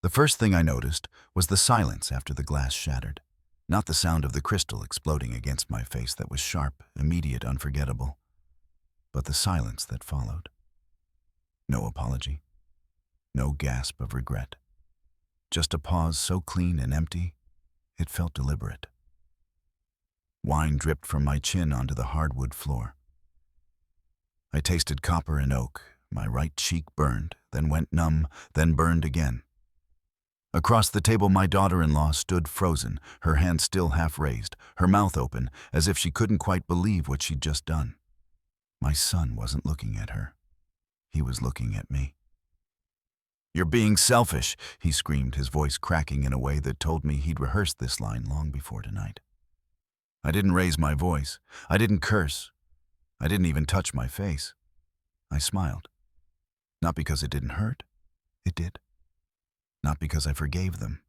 The first thing I noticed was the silence after the glass shattered. Not the sound of the crystal exploding against my face that was sharp, immediate, unforgettable, but the silence that followed. No apology. No gasp of regret. Just a pause so clean and empty, it felt deliberate. Wine dripped from my chin onto the hardwood floor. I tasted copper and oak. My right cheek burned, then went numb, then burned again. Across the table, my daughter-in-law stood frozen, her hand still half raised, her mouth open, as if she couldn't quite believe what she'd just done. My son wasn't looking at her. He was looking at me. "You're being selfish," he screamed, his voice cracking in a way that told me he'd rehearsed this line long before tonight. I didn't raise my voice. I didn't curse. I didn't even touch my face. I smiled. Not because it didn't hurt. It did. Not because I forgave them.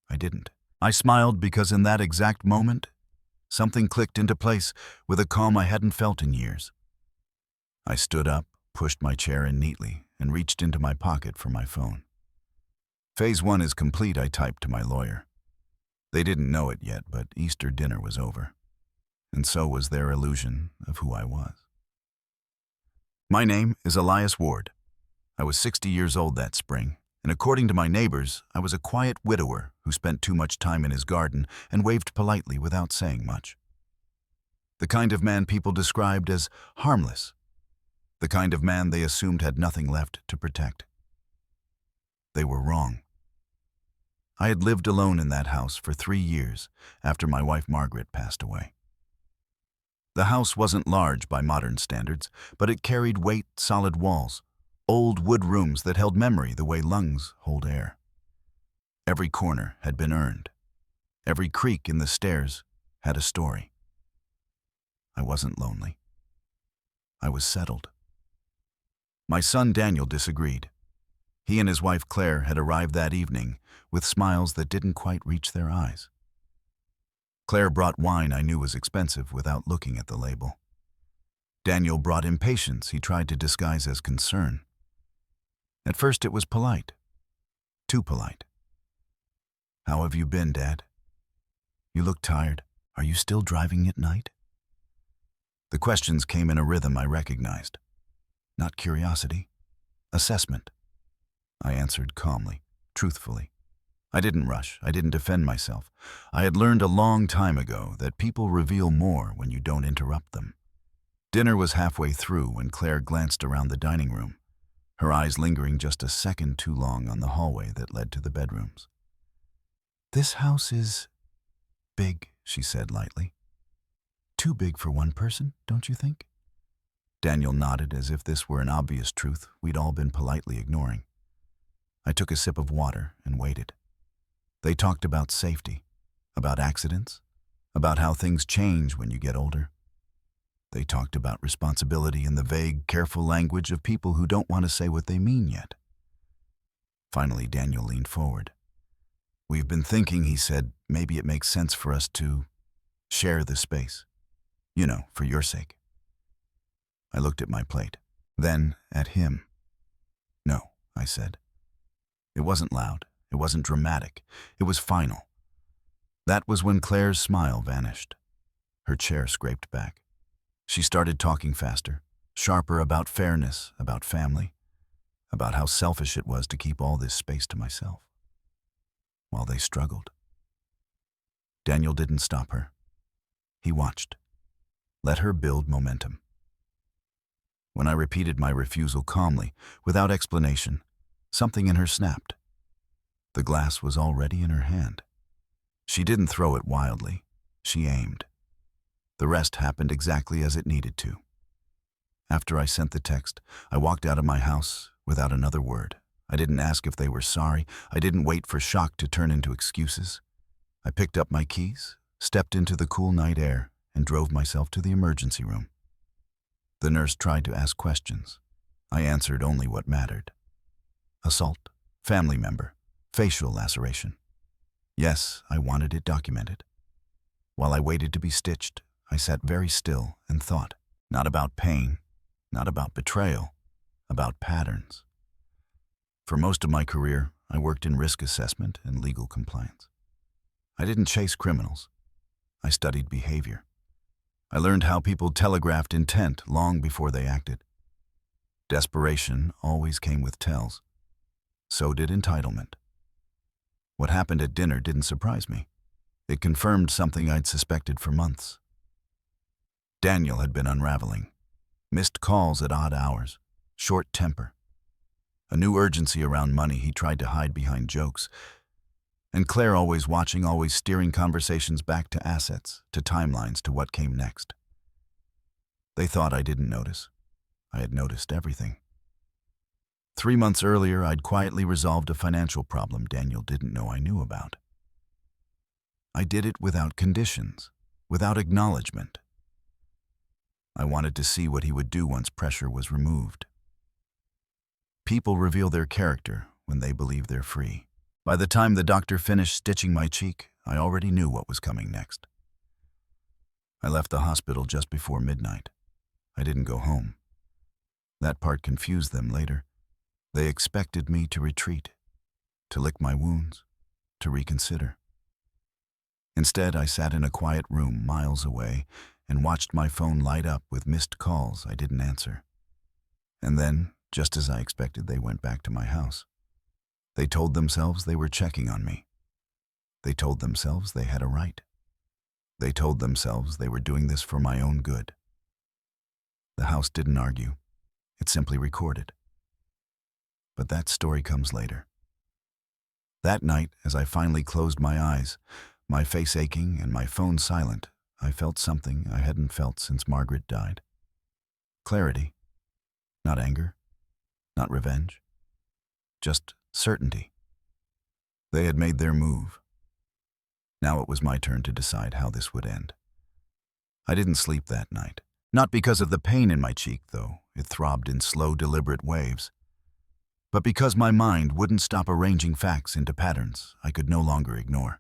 I didn't. I smiled because in that exact moment, something clicked into place with a calm I hadn't felt in years. I stood up, pushed my chair in neatly, and reached into my pocket for my phone. "Phase 1 is complete," I typed to my lawyer. They didn't know it yet, but Easter dinner was over, and so was their illusion of who I was. My name is Elias Ward. I was 60 years old that spring, and according to my neighbors, I was a quiet widower who spent too much time in his garden and waved politely without saying much. The kind of man people described as harmless. The kind of man they assumed had nothing left to protect. They were wrong. I had lived alone in that house for 3 years after my wife Margaret passed away. The house wasn't large by modern standards, but it carried weight, solid walls, old wood rooms that held memory the way lungs hold air. Every corner had been earned. Every creak in the stairs had a story. I wasn't lonely. I was settled. My son Daniel disagreed. He and his wife Claire had arrived that evening with smiles that didn't quite reach their eyes. Claire brought wine I knew was expensive without looking at the label. Daniel brought impatience he tried to disguise as concern. At first it was polite. Too polite. "How have you been, Dad? You look tired. Are you still driving at night?" The questions came in a rhythm I recognized. Not curiosity. Assessment. I answered calmly, truthfully. I didn't rush. I didn't defend myself. I had learned a long time ago that people reveal more when you don't interrupt them. Dinner was halfway through when Claire glanced around the dining room, her eyes lingering just a second too long on the hallway that led to the bedrooms. "This house is big," she said lightly. "Too big for one person, don't you think?" Daniel nodded as if this were an obvious truth we'd all been politely ignoring. I took a sip of water and waited. They talked about safety, about accidents, about how things change when you get older. They talked about responsibility in the vague, careful language of people who don't want to say what they mean yet. Finally, Daniel leaned forward. "We've been thinking," he said, "maybe it makes sense for us to share the space. You know, for your sake." I looked at my plate, then at him. "No," I said. It wasn't loud. It wasn't dramatic. It was final. That was when Claire's smile vanished. Her chair scraped back. She started talking faster, sharper, about fairness, about family, about how selfish it was to keep all this space to myself. While they struggled. Daniel didn't stop her. He watched. Let her build momentum. When I repeated my refusal calmly, without explanation, something in her snapped. The glass was already in her hand. She didn't throw it wildly. She aimed. The rest happened exactly as it needed to. After I sent the text, I walked out of my house without another word. I didn't ask if they were sorry. I didn't wait for shock to turn into excuses. I picked up my keys, stepped into the cool night air, and drove myself to the emergency room. The nurse tried to ask questions. I answered only what mattered. Assault, family member, facial laceration. Yes, I wanted it documented. While I waited to be stitched, I sat very still and thought, not about pain, not about betrayal, about patterns. For most of my career, I worked in risk assessment and legal compliance. I didn't chase criminals. I studied behavior. I learned how people telegraphed intent long before they acted. Desperation always came with tells. So did entitlement. What happened at dinner didn't surprise me. It confirmed something I'd suspected for months. Daniel had been unraveling. Missed calls at odd hours. Short temper. A new urgency around money he tried to hide behind jokes. And Claire always watching, always steering conversations back to assets, to timelines, to what came next. They thought I didn't notice. I had noticed everything. 3 months earlier, I'd quietly resolved a financial problem Daniel didn't know I knew about. I did it without conditions, without acknowledgement. I wanted to see what he would do once pressure was removed. People reveal their character when they believe they're free. By the time the doctor finished stitching my cheek, I already knew what was coming next. I left the hospital just before midnight. I didn't go home. That part confused them later. They expected me to retreat, to lick my wounds, to reconsider. Instead, I sat in a quiet room miles away and watched my phone light up with missed calls I didn't answer. And then, just as I expected, they went back to my house. They told themselves they were checking on me. They told themselves they had a right. They told themselves they were doing this for my own good. The house didn't argue. It simply recorded. But that story comes later. That night, as I finally closed my eyes, my face aching and my phone silent, I felt something I hadn't felt since Margaret died. Clarity. Not anger. Not revenge. Just certainty. They had made their move. Now it was my turn to decide how this would end. I didn't sleep that night. Not because of the pain in my cheek, though. It throbbed in slow, deliberate waves. But because my mind wouldn't stop arranging facts into patterns I could no longer ignore.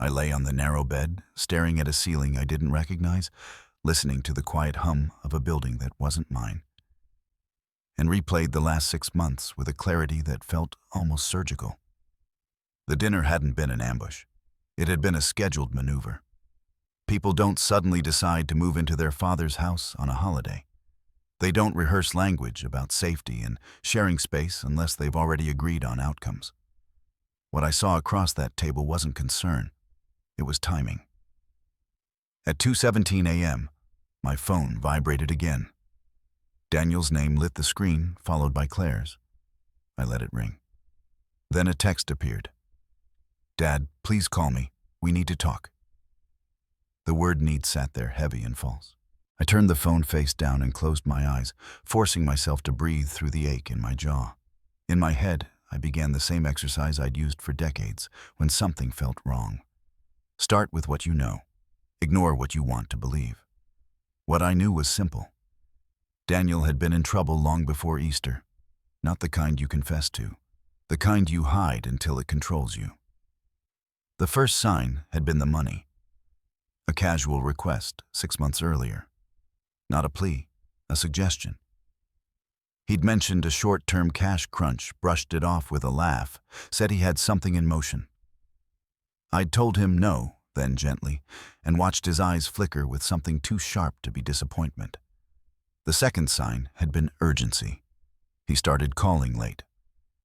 I lay on the narrow bed, staring at a ceiling I didn't recognize, listening to the quiet hum of a building that wasn't mine, and replayed the last 6 months with a clarity that felt almost surgical. The dinner hadn't been an ambush. It had been a scheduled maneuver. People don't suddenly decide to move into their father's house on a holiday. They don't rehearse language about safety and sharing space unless they've already agreed on outcomes. What I saw across that table wasn't concern. It was timing. At 2:17 a.m., my phone vibrated again. Daniel's name lit the screen, followed by Claire's. I let it ring. Then a text appeared. "Dad, please call me. We need to talk." The word "need" sat there heavy and false. I turned the phone face down and closed my eyes, forcing myself to breathe through the ache in my jaw. In my head, I began the same exercise I'd used for decades when something felt wrong. Start with what you know. Ignore what you want to believe. What I knew was simple. Daniel had been in trouble long before Easter. Not the kind you confess to. The kind you hide until it controls you. The first sign had been the money. A casual request 6 months earlier. Not a plea, a suggestion. He'd mentioned a short-term cash crunch, brushed it off with a laugh, said he had something in motion. I'd told him no, then gently, and watched his eyes flicker with something too sharp to be disappointment. The second sign had been urgency. He started calling late,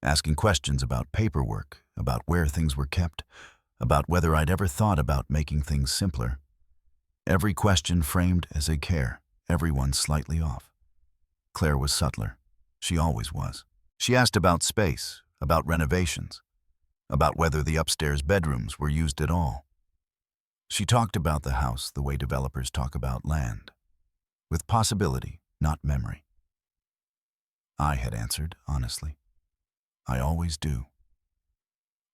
asking questions about paperwork, about where things were kept, about whether I'd ever thought about making things simpler. Every question framed as a care, every one slightly off. Claire was subtler. She always was. She asked about space, about renovations, about whether the upstairs bedrooms were used at all. She talked about the house the way developers talk about land, with possibility, not memory. I had answered, honestly. I always do.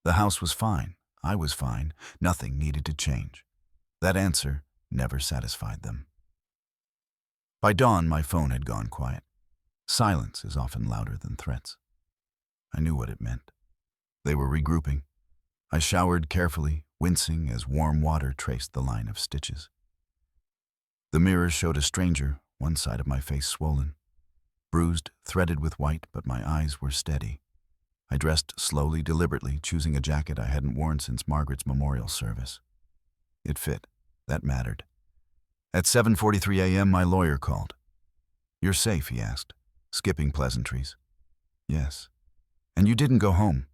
The house was fine. I was fine. Nothing needed to change. That answer never satisfied them. By dawn, my phone had gone quiet. Silence is often louder than threats. I knew what it meant. They were regrouping. I showered carefully, wincing as warm water traced the line of stitches. The mirror showed a stranger, one side of my face swollen, bruised, threaded with white, but my eyes were steady. I dressed slowly, deliberately, choosing a jacket I hadn't worn since Margaret's memorial service. It fit. That mattered. At 7:43 a.m., my lawyer called. "You're safe?" he asked, skipping pleasantries. "Yes." "And you didn't go home?"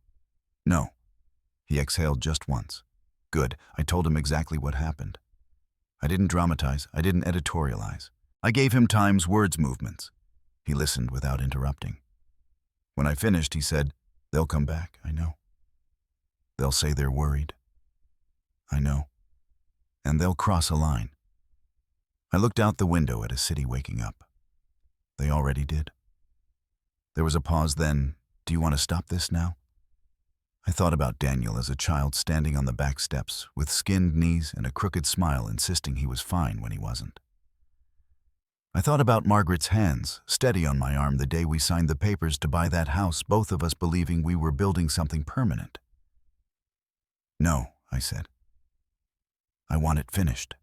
"No." He exhaled just once. "Good." I told him exactly what happened. I didn't dramatize. I didn't editorialize. I gave him time's words movements. He listened without interrupting. When I finished, he said, "They'll come back, I know. They'll say they're worried. I know. And they'll cross a line." I looked out the window at a city waking up. They already did. There was a pause, then, "Do you want to stop this now?" I thought about Daniel as a child standing on the back steps with skinned knees and a crooked smile insisting he was fine when he wasn't. I thought about Margaret's hands, steady on my arm the day we signed the papers to buy that house, both of us believing we were building something permanent. "No," I said. "I want it finished."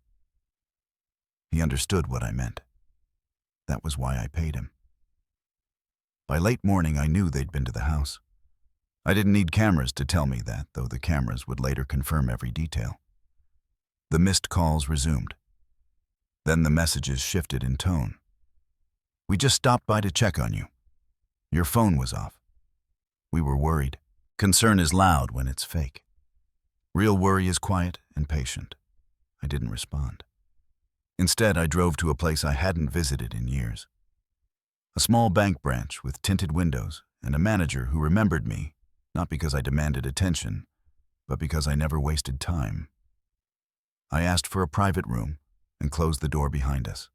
He understood what I meant. That was why I paid him. By late morning, I knew they'd been to the house. I didn't need cameras to tell me that, though the cameras would later confirm every detail. The missed calls resumed. Then the messages shifted in tone. "We just stopped by to check on you. Your phone was off. We were worried." Concern is loud when it's fake. Real worry is quiet and patient. I didn't respond. Instead, I drove to a place I hadn't visited in years. A small bank branch with tinted windows and a manager who remembered me, not because I demanded attention, but because I never wasted time. I asked for a private room and closed the door behind us.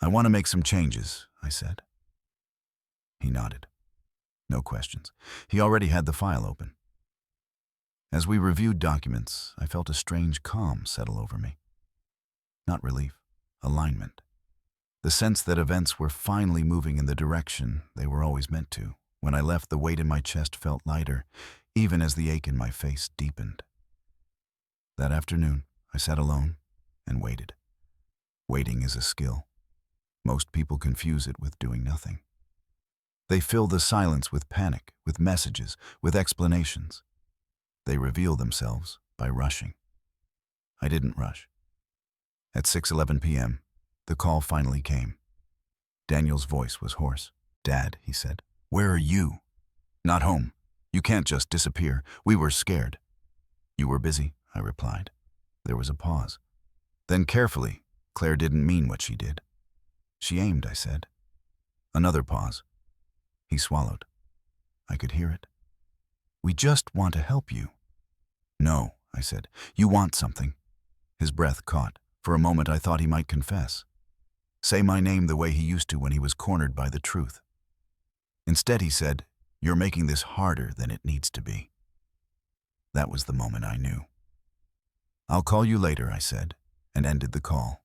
"I want to make some changes," I said. He nodded. No questions. He already had the file open. As we reviewed documents, I felt a strange calm settle over me. Not relief, alignment. The sense that events were finally moving in the direction they were always meant to. When I left, the weight in my chest felt lighter, even as the ache in my face deepened. That afternoon, I sat alone and waited. Waiting is a skill. Most people confuse it with doing nothing. They fill the silence with panic, with messages, with explanations. They reveal themselves by rushing. I didn't rush. At 6:11 p.m., the call finally came. Daniel's voice was hoarse. "Dad," he said, "where are you?" "Not home. You can't just disappear. We were scared." "You were busy," I replied. There was a pause. Then carefully, Claire didn't mean what she did. "She aimed," I said. Another pause. He swallowed. I could hear it. "We just want to help you." "No," I said. "You want something." His breath caught. For a moment, I thought he might confess. Say my name the way he used to when he was cornered by the truth. Instead, he said, "You're making this harder than it needs to be." That was the moment I knew. "I'll call you later," I said, and ended the call.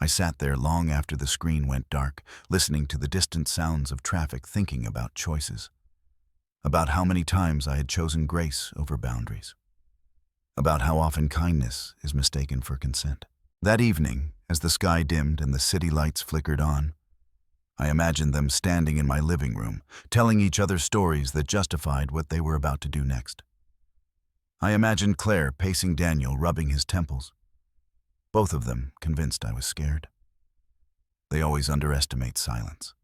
I sat there long after the screen went dark, listening to the distant sounds of traffic, thinking about choices. About how many times I had chosen grace over boundaries. About how often kindness is mistaken for consent. That evening, as the sky dimmed and the city lights flickered on, I imagined them standing in my living room, telling each other stories that justified what they were about to do next. I imagined Claire pacing Daniel, rubbing his temples. Both of them convinced I was scared. They always underestimate silence.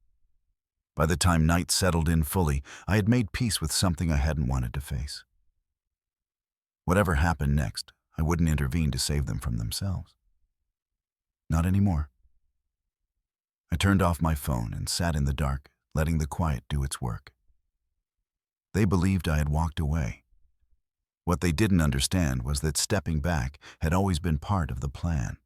By the time night settled in fully, I had made peace with something I hadn't wanted to face. Whatever happened next, I wouldn't intervene to save them from themselves. Not anymore. I turned off my phone and sat in the dark, letting the quiet do its work. They believed I had walked away. What they didn't understand was that stepping back had always been part of the plan.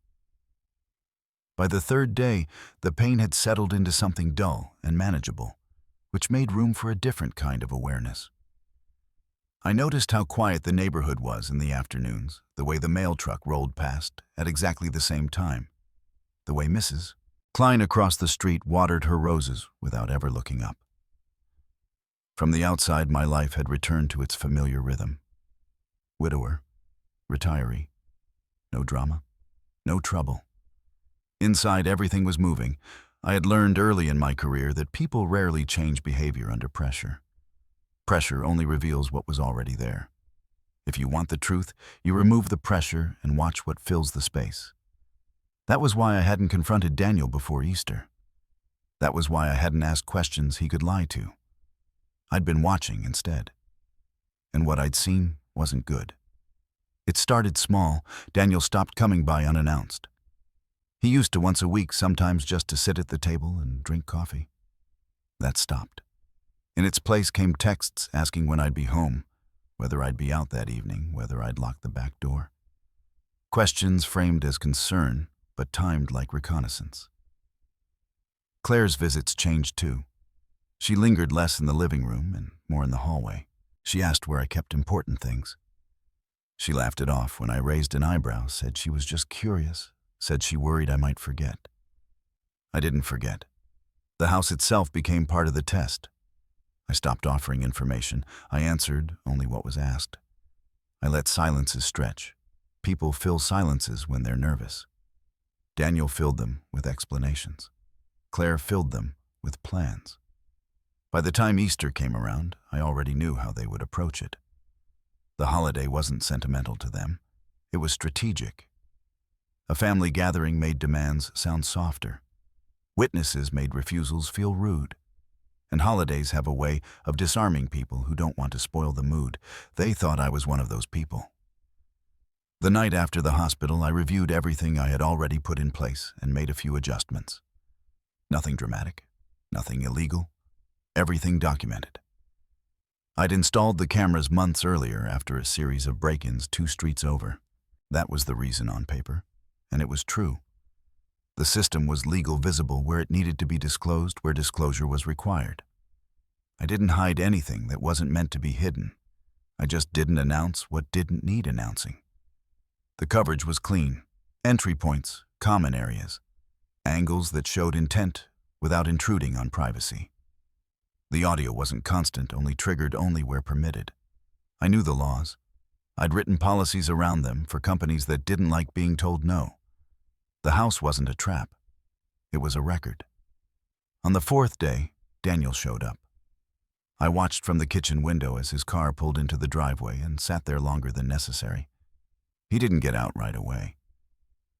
By the third day, the pain had settled into something dull and manageable, which made room for a different kind of awareness. I noticed how quiet the neighborhood was in the afternoons, the way the mail truck rolled past at exactly the same time, the way Mrs. Klein across the street watered her roses without ever looking up. From the outside, my life had returned to its familiar rhythm. Widower, retiree, no drama, no trouble. Inside, everything was moving. I had learned early in my career that people rarely change behavior under pressure. Pressure only reveals what was already there. If you want the truth, you remove the pressure and watch what fills the space. That was why I hadn't confronted Daniel before Easter. That was why I hadn't asked questions he could lie to. I'd been watching instead. And what I'd seen wasn't good. It started small. Daniel stopped coming by unannounced. He used to once a week, sometimes just to sit at the table and drink coffee. That stopped. In its place came texts asking when I'd be home, whether I'd be out that evening, whether I'd lock the back door. Questions framed as concern, but timed like reconnaissance. Claire's visits changed too. She lingered less in the living room and more in the hallway. She asked where I kept important things. She laughed it off when I raised an eyebrow, said she was just curious, said she worried I might forget. I didn't forget. The house itself became part of the test. I stopped offering information. I answered only what was asked. I let silences stretch. People fill silences when they're nervous. Daniel filled them with explanations. Claire filled them with plans. By the time Easter came around, I already knew how they would approach it. The holiday wasn't sentimental to them. It was strategic. A family gathering made demands sound softer. Witnesses made refusals feel rude. And holidays have a way of disarming people who don't want to spoil the mood. They thought I was one of those people. The night after the hospital, I reviewed everything I had already put in place and made a few adjustments. Nothing dramatic, nothing illegal, everything documented. I'd installed the cameras months earlier after a series of break-ins 2 streets over. That was the reason on paper, and it was true. The system was legal visible where it needed to be disclosed, where disclosure was required. I didn't hide anything that wasn't meant to be hidden. I just didn't announce what didn't need announcing. The coverage was clean. Entry points, common areas, angles that showed intent without intruding on privacy. The audio wasn't constant, only triggered only where permitted. I knew the laws. I'd written policies around them for companies that didn't like being told no. The house wasn't a trap. It was a record. On the 4th day, Daniel showed up. I watched from the kitchen window as his car pulled into the driveway and sat there longer than necessary. He didn't get out right away.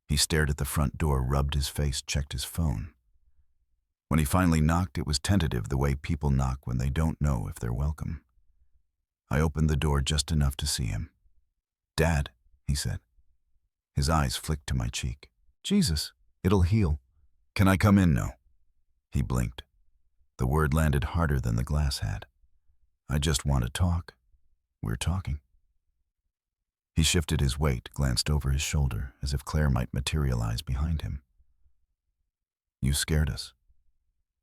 He stared at the front door, rubbed his face, checked his phone. When he finally knocked, it was tentative, the way people knock when they don't know if they're welcome. I opened the door just enough to see him. "Dad," he said. His eyes flicked to my cheek. "Jesus, it'll heal. Can I come in now?" He blinked. The word landed harder than the glass had. "I just want to talk. We're talking." He shifted his weight, glanced over his shoulder, as if Claire might materialize behind him. "You scared us.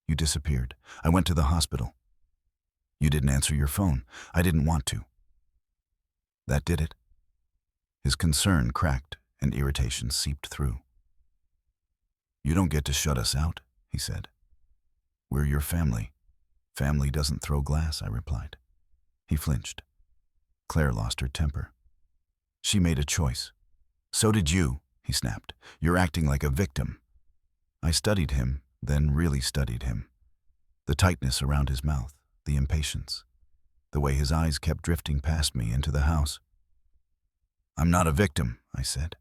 You disappeared. I went to the hospital. You didn't answer your phone. I didn't want to. That did it." His concern cracked and irritation seeped through. "You don't get to shut us out," he said. "We're your family. Family doesn't throw glass," I replied. He flinched. Claire lost her temper. "She made a choice. So did you," he snapped. "You're acting like a victim." I studied him, then really studied him. The tightness around his mouth, the impatience, the way his eyes kept drifting past me into the house. "I'm not a victim," I said.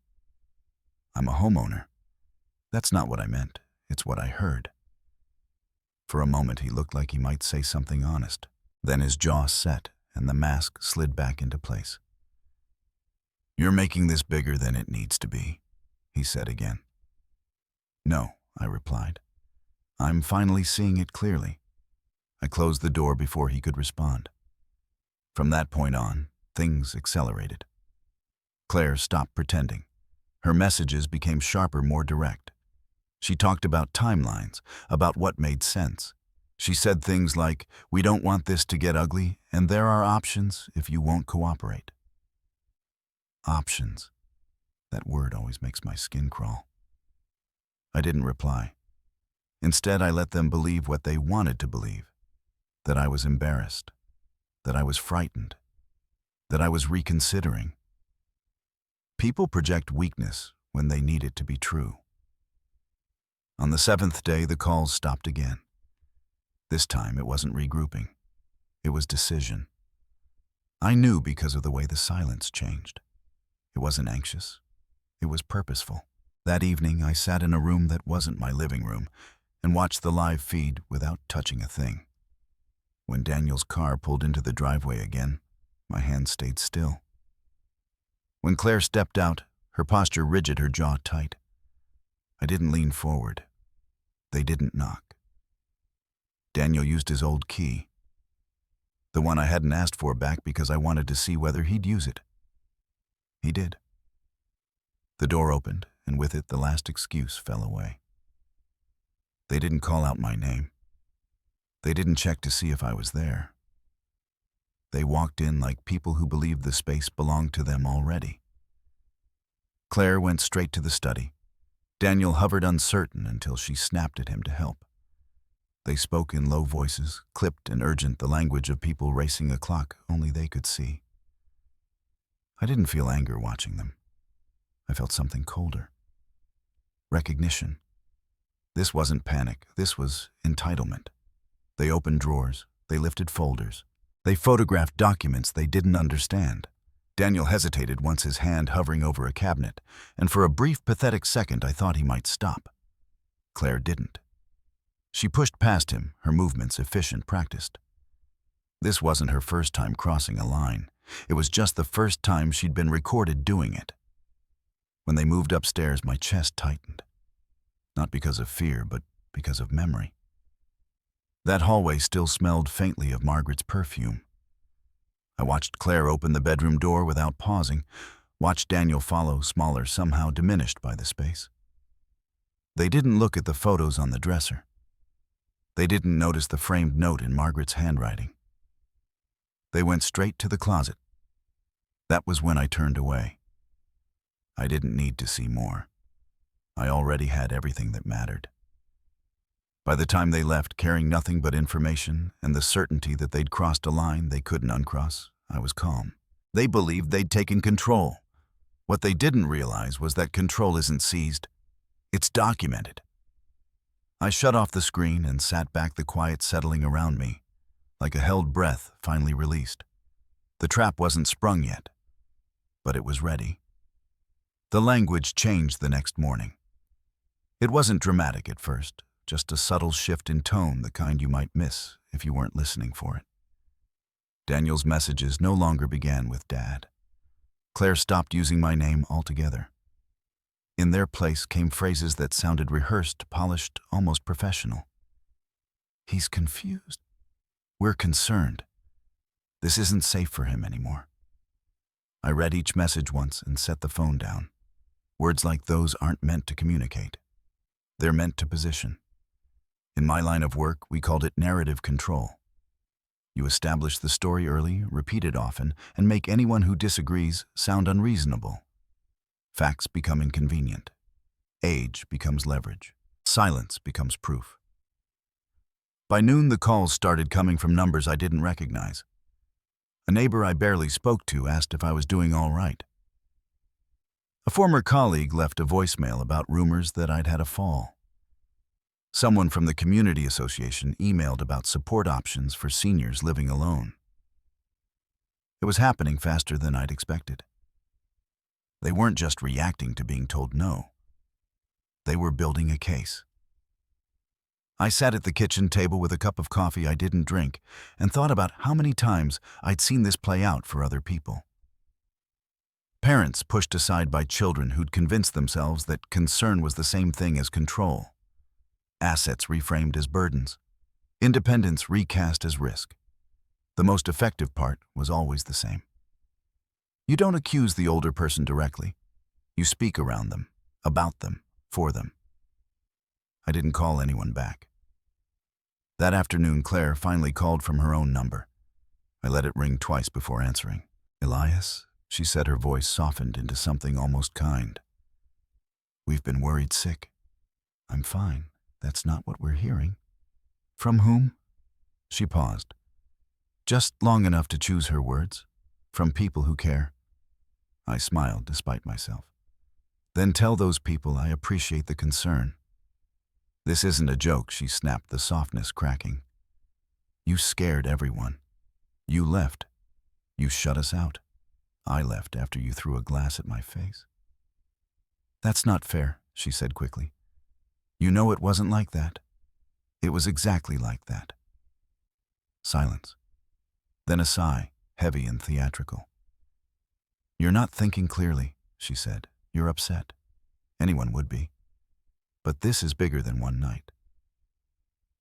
"I'm a homeowner. That's not what I meant. It's what I heard." For a moment, he looked like he might say something honest. Then his jaw set and the mask slid back into place. "You're making this bigger than it needs to be," he said again. "No," I replied. "I'm finally seeing it clearly." I closed the door before he could respond. From that point on, things accelerated. Claire stopped pretending. Her messages became sharper, more direct. She talked about timelines, about what made sense. She said things like, "We don't want this to get ugly, and there are options if you won't cooperate." Options. That word always makes my skin crawl. I didn't reply. Instead, I let them believe what they wanted to believe. That I was embarrassed. That I was frightened. That I was reconsidering. People project weakness when they need it to be true. On the 7th day, the calls stopped again. This time, it wasn't regrouping. It was decision. I knew because of the way the silence changed. It wasn't anxious. It was purposeful. That evening, I sat in a room that wasn't my living room and watched the live feed without touching a thing. When Daniel's car pulled into the driveway again, my hand stayed still. When Claire stepped out, her posture rigid, her jaw tight. I didn't lean forward. They didn't knock. Daniel used his old key, the one I hadn't asked for back because I wanted to see whether he'd use it. He did. The door opened, and with it the last excuse fell away. They didn't call out my name. They didn't check to see if I was there. They walked in like people who believed the space belonged to them already. Claire went straight to the study. Daniel hovered uncertain until she snapped at him to help. They spoke in low voices, clipped and urgent, the language of people racing a clock only they could see. I didn't feel anger watching them. I felt something colder. Recognition. This wasn't panic. This was entitlement. They opened drawers. They lifted folders. They photographed documents they didn't understand. Daniel hesitated once, his hand hovering over a cabinet, and for a brief, pathetic second I thought he might stop. Claire didn't. She pushed past him, her movements efficient, practiced. This wasn't her first time crossing a line. It was just the first time she'd been recorded doing it. When they moved upstairs, my chest tightened. Not because of fear, but because of memory. That hallway still smelled faintly of Margaret's perfume. I watched Claire open the bedroom door without pausing, watched Daniel follow, smaller, somehow diminished by the space. They didn't look at the photos on the dresser. They didn't notice the framed note in Margaret's handwriting. They went straight to the closet. That was when I turned away. I didn't need to see more. I already had everything that mattered. By the time they left, carrying nothing but information and the certainty that they'd crossed a line they couldn't uncross, I was calm. They believed they'd taken control. What they didn't realize was that control isn't seized. It's documented. I shut off the screen and sat back, the quiet settling around me, like a held breath finally released. The trap wasn't sprung yet, but it was ready. The language changed the next morning. It wasn't dramatic at first, just a subtle shift in tone, the kind you might miss if you weren't listening for it. Daniel's messages no longer began with Dad. Claire stopped using my name altogether. In their place came phrases that sounded rehearsed, polished, almost professional. He's confused. We're concerned. This isn't safe for him anymore. I read each message once and set the phone down. Words like those aren't meant to communicate. They're meant to position. In my line of work, we called it narrative control. You establish the story early, repeat it often, and make anyone who disagrees sound unreasonable. Facts become inconvenient. Age becomes leverage. Silence becomes proof. By noon, the calls started coming from numbers I didn't recognize. A neighbor I barely spoke to asked if I was doing all right. A former colleague left a voicemail about rumors that I'd had a fall. Someone from the community association emailed about support options for seniors living alone. It was happening faster than I'd expected. They weren't just reacting to being told no. They were building a case. I sat at the kitchen table with a cup of coffee I didn't drink and thought about how many times I'd seen this play out for other people. Parents pushed aside by children who'd convinced themselves that concern was the same thing as control. Assets reframed as burdens. Independence recast as risk. The most effective part was always the same. You don't accuse the older person directly. You speak around them, about them, for them. I didn't call anyone back. That afternoon, Claire finally called from her own number. I let it ring twice before answering. "Elias?" She said, her voice softened into something almost kind. "We've been worried sick." "I'm fine. That's not what we're hearing." "From whom?" She paused, just long enough to choose her words. "From people who care." I smiled despite myself. "Then tell those people I appreciate the concern." "This isn't a joke," she snapped, the softness cracking. "You scared everyone. You left. You shut us out. I left after you threw a glass at my face. That's not fair, she said quickly. You know it wasn't like that. It was exactly like that. Silence. Then a sigh, heavy and theatrical. You're not thinking clearly, she said. You're upset. Anyone would be. But this is bigger than one night.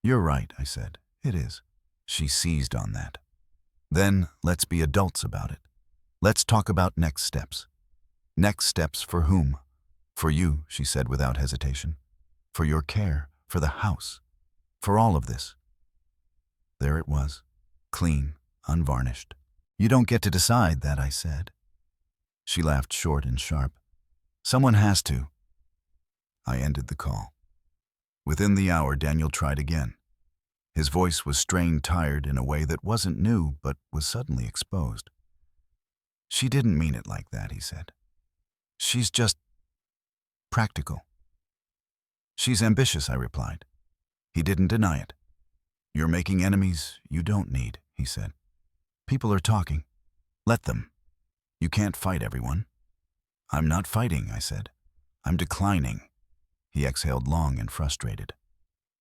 You're right, I said. It is. She seized on that. Then let's be adults about it. Let's talk about next steps. Next steps for whom? For you, she said without hesitation. For your care, for the house, for all of this. There it was, clean, unvarnished. You don't get to decide that, I said. She laughed short and sharp. Someone has to. I ended the call. Within the hour, Daniel tried again. His voice was strained, tired in a way that wasn't new, but was suddenly exposed. She didn't mean it like that, he said. She's just practical. She's ambitious, I replied. He didn't deny it. You're making enemies you don't need, he said. People are talking. Let them. You can't fight everyone. I'm not fighting, I said. I'm declining. He exhaled long and frustrated.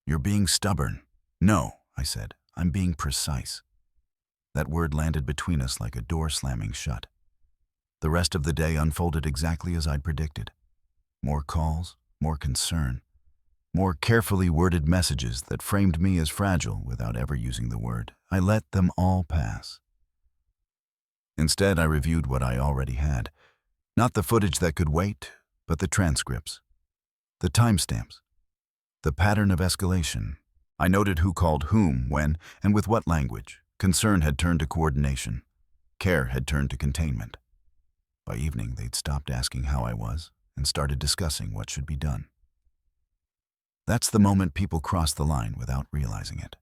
You're being stubborn. No, I said. I'm being precise. That word landed between us like a door slamming shut. The rest of the day unfolded exactly as I'd predicted. More calls, more concern, more carefully worded messages that framed me as fragile without ever using the word. I let them all pass. Instead, I reviewed what I already had. Not the footage that could wait, but the transcripts, the timestamps, the pattern of escalation. I noted who called whom, when, and with what language. Concern had turned to coordination. Care had turned to containment. By evening, they'd stopped asking how I was and started discussing what should be done. That's the moment people cross the line without realizing it.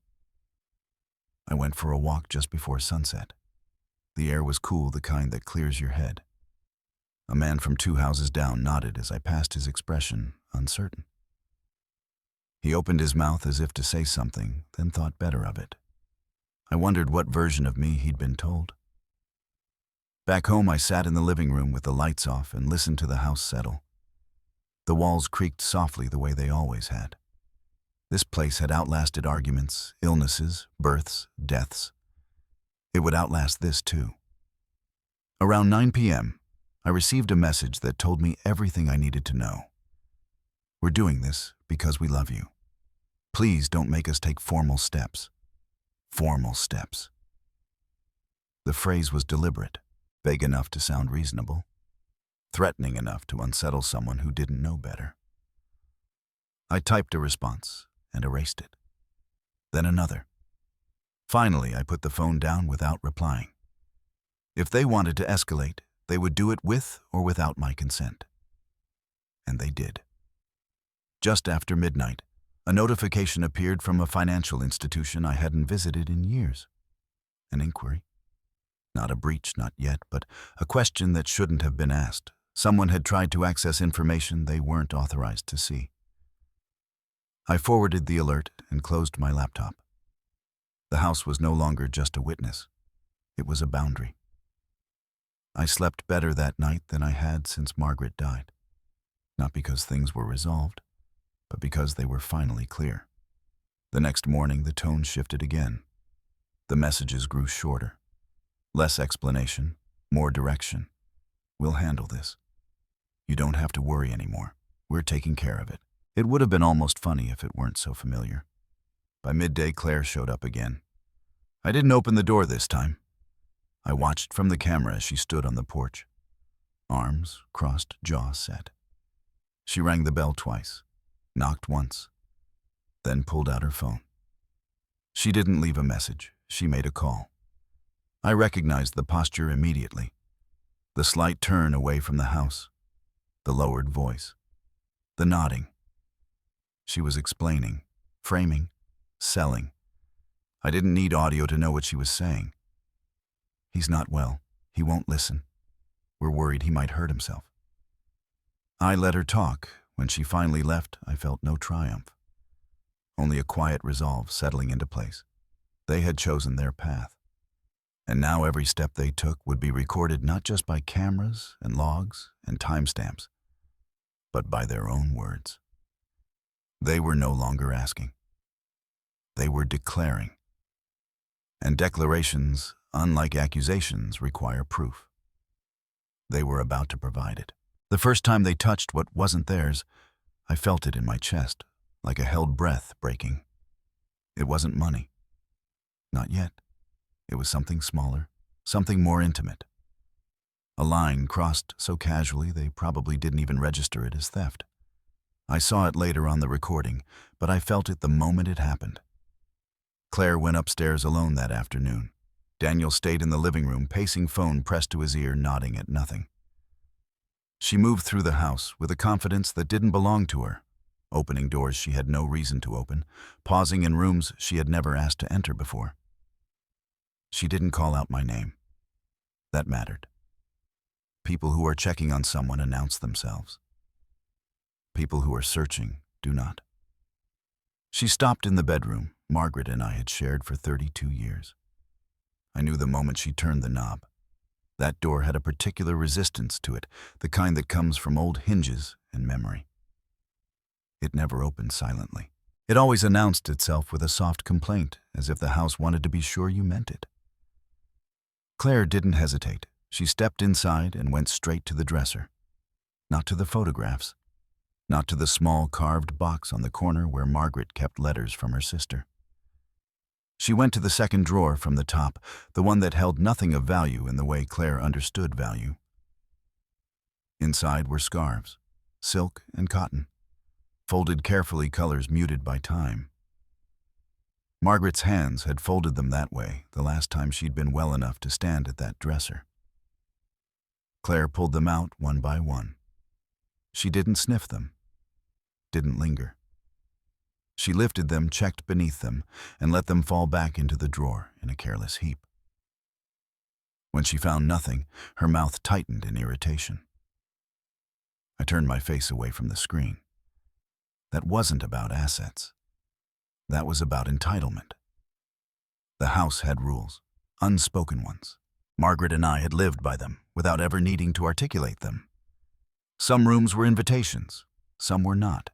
I went for a walk just before sunset. The air was cool, the kind that clears your head. A man from 2 houses down nodded as I passed, his expression uncertain. He opened his mouth as if to say something, then thought better of it. I wondered what version of me he'd been told. Back home, I sat in the living room with the lights off and listened to the house settle. The walls creaked softly the way they always had. This place had outlasted arguments, illnesses, births, deaths. It would outlast this too. Around 9 p.m., I received a message that told me everything I needed to know. We're doing this because we love you. Please don't make us take formal steps. Formal steps. The phrase was deliberate, vague enough to sound reasonable, threatening enough to unsettle someone who didn't know better. I typed a response and erased it. Then another. Finally, I put the phone down without replying. If they wanted to escalate, they would do it with or without my consent. And they did. Just after midnight, a notification appeared from a financial institution I hadn't visited in years. An inquiry. Not a breach, not yet, but a question that shouldn't have been asked. Someone had tried to access information they weren't authorized to see. I forwarded the alert and closed my laptop. The house was no longer just a witness. It was a boundary. I slept better that night than I had since Margaret died. Not because things were resolved, but because they were finally clear. The next morning, the tone shifted again. The messages grew shorter. Less explanation, more direction. We'll handle this. You don't have to worry anymore. We're taking care of it. It would have been almost funny if it weren't so familiar. By midday, Claire showed up again. I didn't open the door this time. I watched from the camera as she stood on the porch. Arms crossed, jaw set. She rang the bell twice, knocked once, then pulled out her phone. She didn't leave a message. She made a call. I recognized the posture immediately. The slight turn away from the house. The lowered voice. The nodding. She was explaining, framing, selling. I didn't need audio to know what she was saying. He's not well. He won't listen. We're worried he might hurt himself. I let her talk. When she finally left, I felt no triumph. Only a quiet resolve settling into place. They had chosen their path. And now every step they took would be recorded not just by cameras and logs and timestamps, but by their own words. They were no longer asking. They were declaring. And declarations, unlike accusations, require proof. They were about to provide it. The first time they touched what wasn't theirs, I felt it in my chest, like a held breath breaking. It wasn't money. Not yet. It was something smaller, something more intimate. A line crossed so casually they probably didn't even register it as theft. I saw it later on the recording, but I felt it the moment it happened. Claire went upstairs alone that afternoon. Daniel stayed in the living room, pacing, phone pressed to his ear, nodding at nothing. She moved through the house with a confidence that didn't belong to her, opening doors she had no reason to open, pausing in rooms she had never asked to enter before. She didn't call out my name. That mattered. People who are checking on someone announce themselves. People who are searching do not. She stopped in the bedroom Margaret and I had shared for 32 years. I knew the moment she turned the knob. That door had a particular resistance to it, the kind that comes from old hinges and memory. It never opened silently. It always announced itself with a soft complaint, as if the house wanted to be sure you meant it. Claire didn't hesitate. She stepped inside and went straight to the dresser. Not to the photographs. Not to the small carved box on the corner where Margaret kept letters from her sister. She went to the second drawer from the top, the one that held nothing of value in the way Claire understood value. Inside were scarves, silk and cotton, folded carefully, colors muted by time. Margaret's hands had folded them that way the last time she'd been well enough to stand at that dresser. Claire pulled them out one by one. She didn't sniff them, didn't linger. She lifted them, checked beneath them, and let them fall back into the drawer in a careless heap. When she found nothing, her mouth tightened in irritation. I turned my face away from the screen. That wasn't about assets. That was about entitlement. The house had rules, unspoken ones. Margaret and I had lived by them without ever needing to articulate them. Some rooms were invitations, some were not.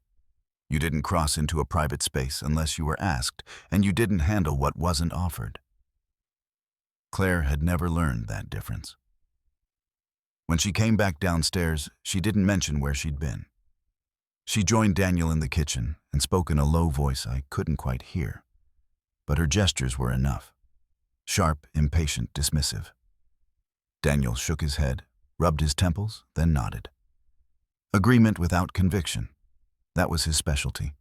You didn't cross into a private space unless you were asked, and you didn't handle what wasn't offered. Claire had never learned that difference. When she came back downstairs, she didn't mention where she'd been. She joined Daniel in the kitchen and spoke in a low voice I couldn't quite hear, but her gestures were enough. Sharp, impatient, dismissive. Daniel shook his head, rubbed his temples, then nodded. Agreement without conviction. That was his specialty.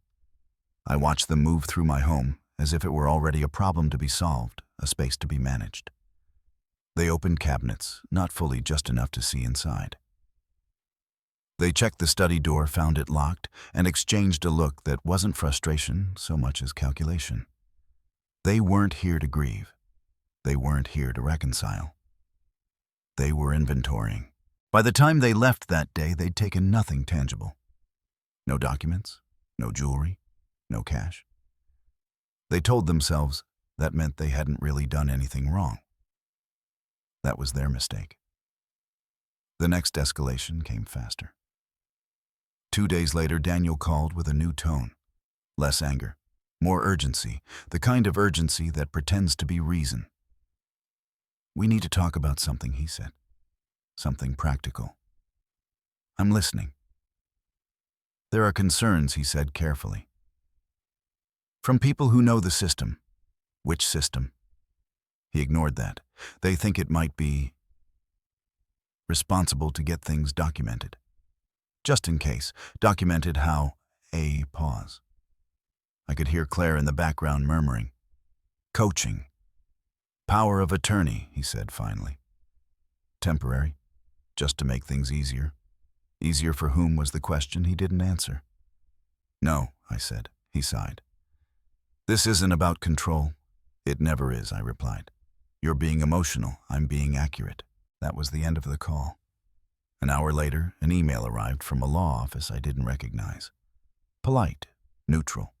I watched them move through my home as if it were already a problem to be solved, a space to be managed. They opened cabinets, not fully, just enough to see inside. They checked the study door, found it locked, and exchanged a look that wasn't frustration so much as calculation. They weren't here to grieve. They weren't here to reconcile. They were inventorying. By the time they left that day, they'd taken nothing tangible. No documents, no jewelry, no cash. They told themselves that meant they hadn't really done anything wrong. That was their mistake. The next escalation came faster. 2 days later, Daniel called with a new tone. Less anger, more urgency, the kind of urgency that pretends to be reason. "We need to talk about something," he said. "Something practical." "I'm listening." "There are concerns," he said carefully. "From people who know the system." "Which system?" He ignored that. "They think it might be responsible to get things documented. Just in case. Documented how?" A pause. I could hear Claire in the background murmuring. "Coaching. Power of attorney," he said finally. "Temporary. Just to make things easier." Easier for whom was the question he didn't answer. "No," I said. He sighed. "This isn't about control." "It never is," I replied. "You're being emotional. I'm being accurate." That was the end of the call. An hour later, an email arrived from a law office I didn't recognize. Polite, neutral.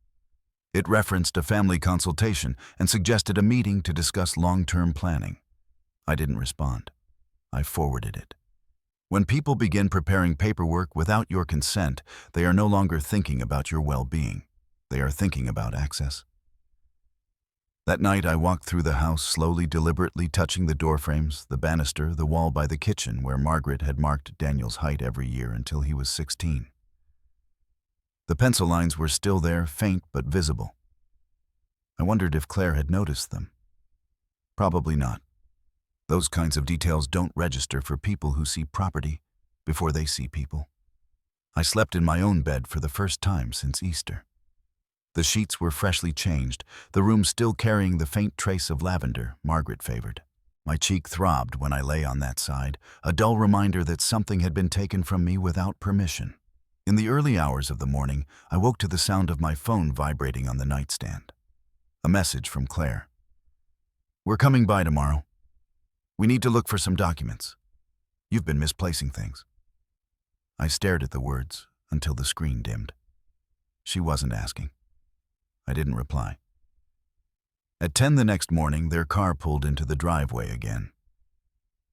It referenced a family consultation and suggested a meeting to discuss long-term planning. I didn't respond. I forwarded it. When people begin preparing paperwork without your consent, they are no longer thinking about your well-being. They are thinking about access. That night, I walked through the house, slowly, deliberately touching the door frames, the banister, the wall by the kitchen where Margaret had marked Daniel's height every year until he was 16. The pencil lines were still there, faint but visible. I wondered if Claire had noticed them. Probably not. Those kinds of details don't register for people who see property before they see people. I slept in my own bed for the first time since Easter. The sheets were freshly changed, the room still carrying the faint trace of lavender Margaret favored. My cheek throbbed when I lay on that side, a dull reminder that something had been taken from me without permission. In the early hours of the morning, I woke to the sound of my phone vibrating on the nightstand. A message from Claire. "We're coming by tomorrow. We need to look for some documents. You've been misplacing things." I stared at the words until the screen dimmed. She wasn't asking. I didn't reply. At 10 the next morning, their car pulled into the driveway again.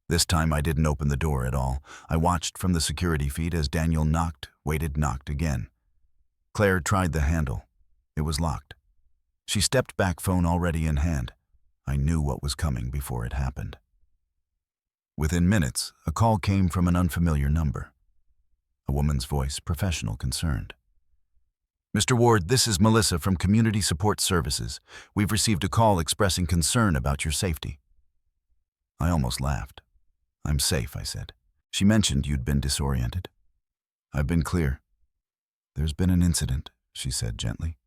This time I didn't open the door at all. I watched from the security feed as Daniel knocked, waited, knocked again. Claire tried the handle. It was locked. She stepped back, phone already in hand. I knew what was coming before it happened. Within minutes, a call came from an unfamiliar number. A woman's voice, professional, concerned. "Mr. Ward, this is Melissa from Community Support Services. We've received a call expressing concern about your safety." I almost laughed. "I'm safe," I said. "She mentioned you'd been disoriented." "I've been clear." "There's been an incident," she said gently.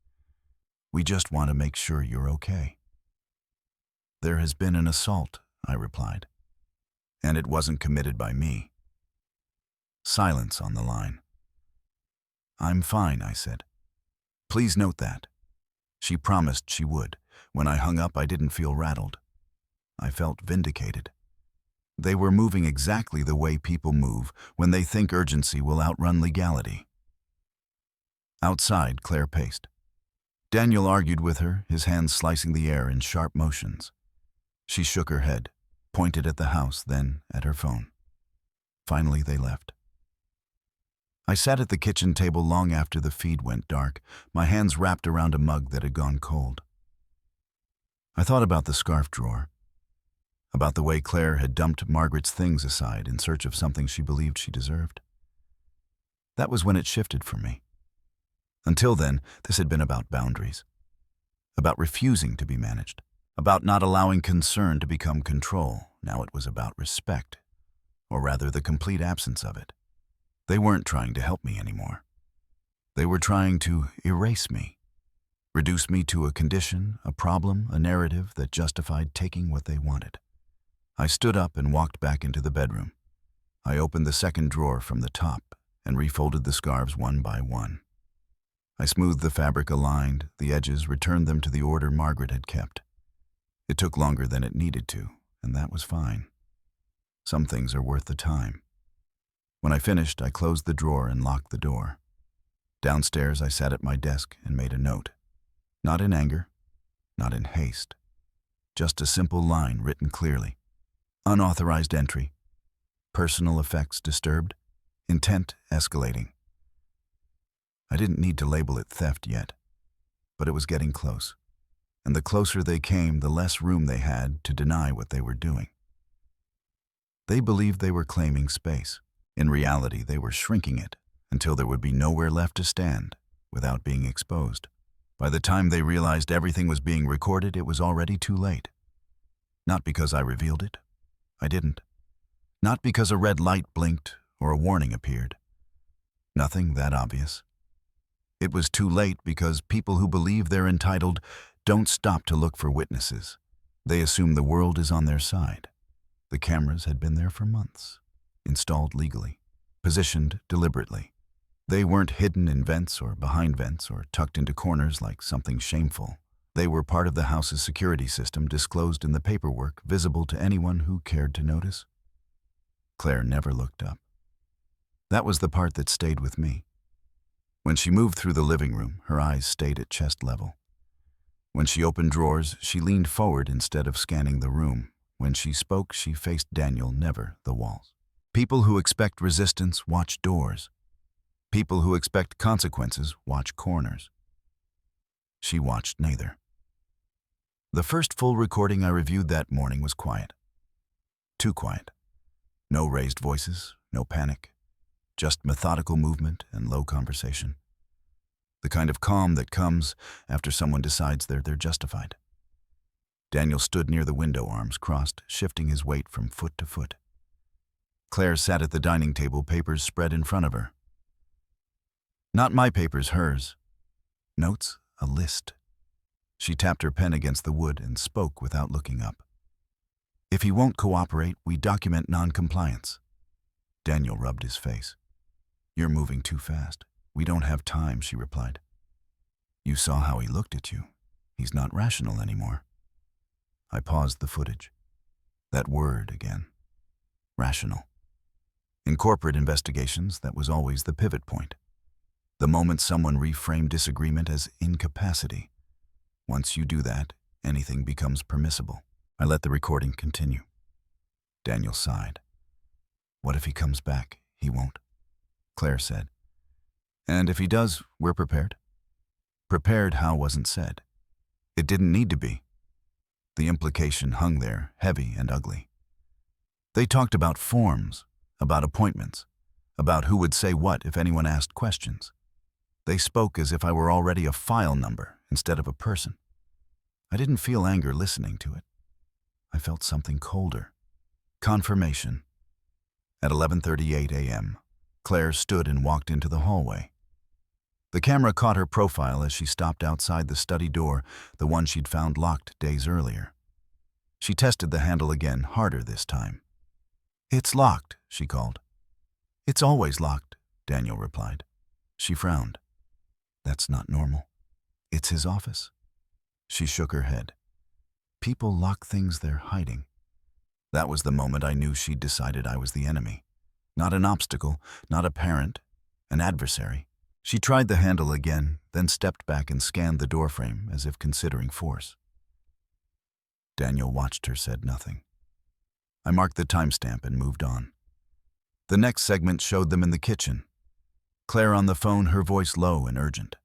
"We just want to make sure you're okay." "There has been an assault," I replied. "And it wasn't committed by me." Silence on the line. "I'm fine," I said. "Please note that." She promised she would. When I hung up, I didn't feel rattled. I felt vindicated. They were moving exactly the way people move when they think urgency will outrun legality. Outside, Claire paced. Daniel argued with her, his hands slicing the air in sharp motions. She shook her head, pointed at the house, then at her phone. Finally, they left. I sat at the kitchen table long after the feed went dark, my hands wrapped around a mug that had gone cold. I thought about the scarf drawer, about the way Claire had dumped Margaret's things aside in search of something she believed she deserved. That was when it shifted for me. Until then, this had been about boundaries, about refusing to be managed, about not allowing concern to become control. Now it was about respect, or rather the complete absence of it. They weren't trying to help me anymore. They were trying to erase me, reduce me to a condition, a problem, a narrative that justified taking what they wanted. I stood up and walked back into the bedroom. I opened the second drawer from the top and refolded the scarves one by one. I smoothed the fabric, aligned the edges, returned them to the order Margaret had kept. It took longer than it needed to, and that was fine. Some things are worth the time. When I finished, I closed the drawer and locked the door. Downstairs, I sat at my desk and made a note. Not in anger, not in haste. Just a simple line written clearly. Unauthorized entry. Personal effects disturbed. Intent escalating. I didn't need to label it theft yet, but it was getting close. And the closer they came, the less room they had to deny what they were doing. They believed they were claiming space. In reality, they were shrinking it until there would be nowhere left to stand without being exposed. By the time they realized everything was being recorded, it was already too late. Not because I revealed it. I didn't. Not because a red light blinked or a warning appeared. Nothing that obvious. It was too late because people who believe they're entitled don't stop to look for witnesses. They assume the world is on their side. The cameras had been there for months. Installed legally, positioned deliberately. They weren't hidden in vents or behind vents or tucked into corners like something shameful. They were part of the house's security system, disclosed in the paperwork, visible to anyone who cared to notice. Claire never looked up. That was the part that stayed with me. When she moved through the living room, her eyes stayed at chest level. When she opened drawers, she leaned forward instead of scanning the room, When she spoke, she faced Daniel, never the walls. People who expect resistance watch doors. People who expect consequences watch corners. She watched neither. The first full recording I reviewed that morning was quiet. Too quiet. No raised voices, no panic, just methodical movement and low conversation. The kind of calm that comes after someone decides they're justified. Daniel stood near the window, arms crossed, shifting his weight from foot to foot. Claire sat at the dining table, papers spread in front of her. Not my papers, hers. Notes, a list. She tapped her pen against the wood and spoke without looking up. If he won't cooperate, we document non-compliance. Daniel rubbed his face. You're moving too fast. We don't have time, she replied. You saw how he looked at you. He's not rational anymore. I paused the footage. That word again. Rational. In corporate investigations, that was always the pivot point. The moment someone reframed disagreement as incapacity. Once you do that, anything becomes permissible. I let the recording continue. Daniel sighed. What if he comes back? He won't. Claire said. And if he does, we're prepared. Prepared how wasn't said. It didn't need to be. The implication hung there, heavy and ugly. They talked about forms, about appointments, about who would say what if anyone asked questions. They spoke as if I were already a file number instead of a person. I didn't feel anger listening to it. I felt something colder. Confirmation. At 11:38 a.m., Claire stood and walked into the hallway. The camera caught her profile as she stopped outside the study door, the one she'd found locked days earlier. She tested the handle again, harder this time. It's locked, she called. It's always locked, Daniel replied. She frowned. That's not normal. It's his office. She shook her head. People lock things they're hiding. That was the moment I knew she'd decided I was the enemy. Not an obstacle, not a parent, an adversary. She tried the handle again, then stepped back and scanned the doorframe as if considering force. Daniel watched her, said nothing. I marked the timestamp and moved on. The next segment showed them in the kitchen. Claire on the phone, her voice low and urgent.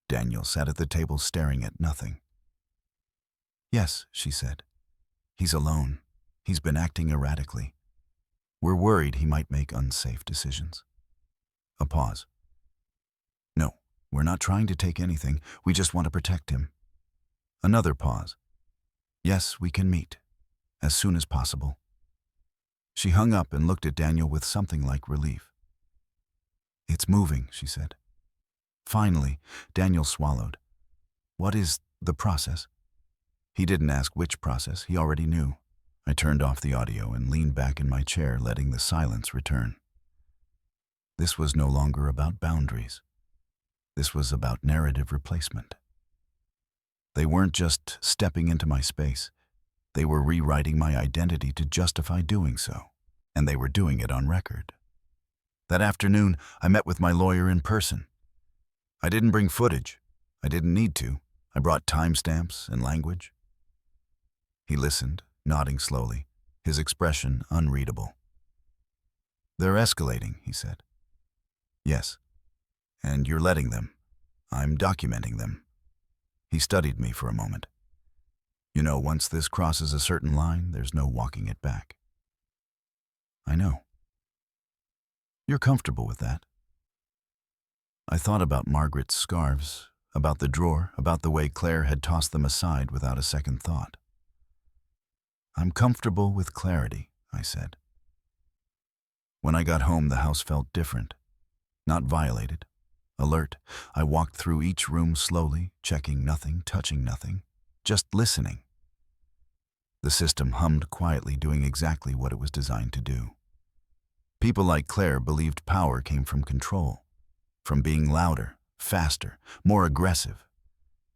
Daniel sat at the table staring at nothing. Yes, she said. He's alone. He's been acting erratically. We're worried he might make unsafe decisions. A pause. No, we're not trying to take anything. We just want to protect him. Another pause. Yes, we can meet. As soon as possible. She hung up and looked at Daniel with something like relief. It's moving, she said. Finally, Daniel swallowed. What is the process? He didn't ask which process. He already knew. I turned off the audio and leaned back in my chair, letting the silence return. This was no longer about boundaries. This was about narrative replacement. They weren't just stepping into my space. They were rewriting my identity to justify doing so, and they were doing it on record. That afternoon, I met with my lawyer in person. I didn't bring footage. I didn't need to. I brought timestamps and language. He listened, nodding slowly, his expression unreadable. They're escalating, he said. Yes. And you're letting them. I'm documenting them. He studied me for a moment. You know, once this crosses a certain line, there's no walking it back. I know. You're comfortable with that. I thought about Margaret's scarves, about the drawer, about the way Claire had tossed them aside without a second thought. I'm comfortable with clarity, I said. When I got home, the house felt different. Not violated. Alert, I walked through each room slowly, checking nothing, touching nothing, just listening. The system hummed quietly, doing exactly what it was designed to do. People like Claire believed power came from control, from being louder, faster, more aggressive.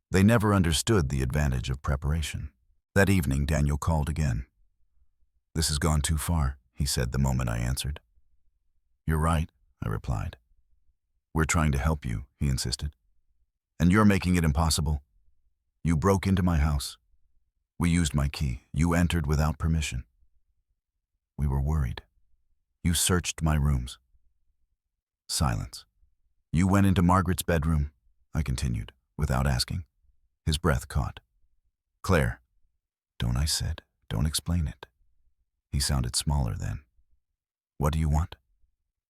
They never understood the advantage of preparation. That evening, Daniel called again. This has gone too far, he said the moment I answered. You're right, I replied. We're trying to help you, he insisted. And you're making it impossible. You broke into my house. We used my key. You entered without permission. We were worried. You searched my rooms. Silence. You went into Margaret's bedroom, I continued, without asking. His breath caught. Claire. Don't, I said. Don't explain it. He sounded smaller then. What do you want?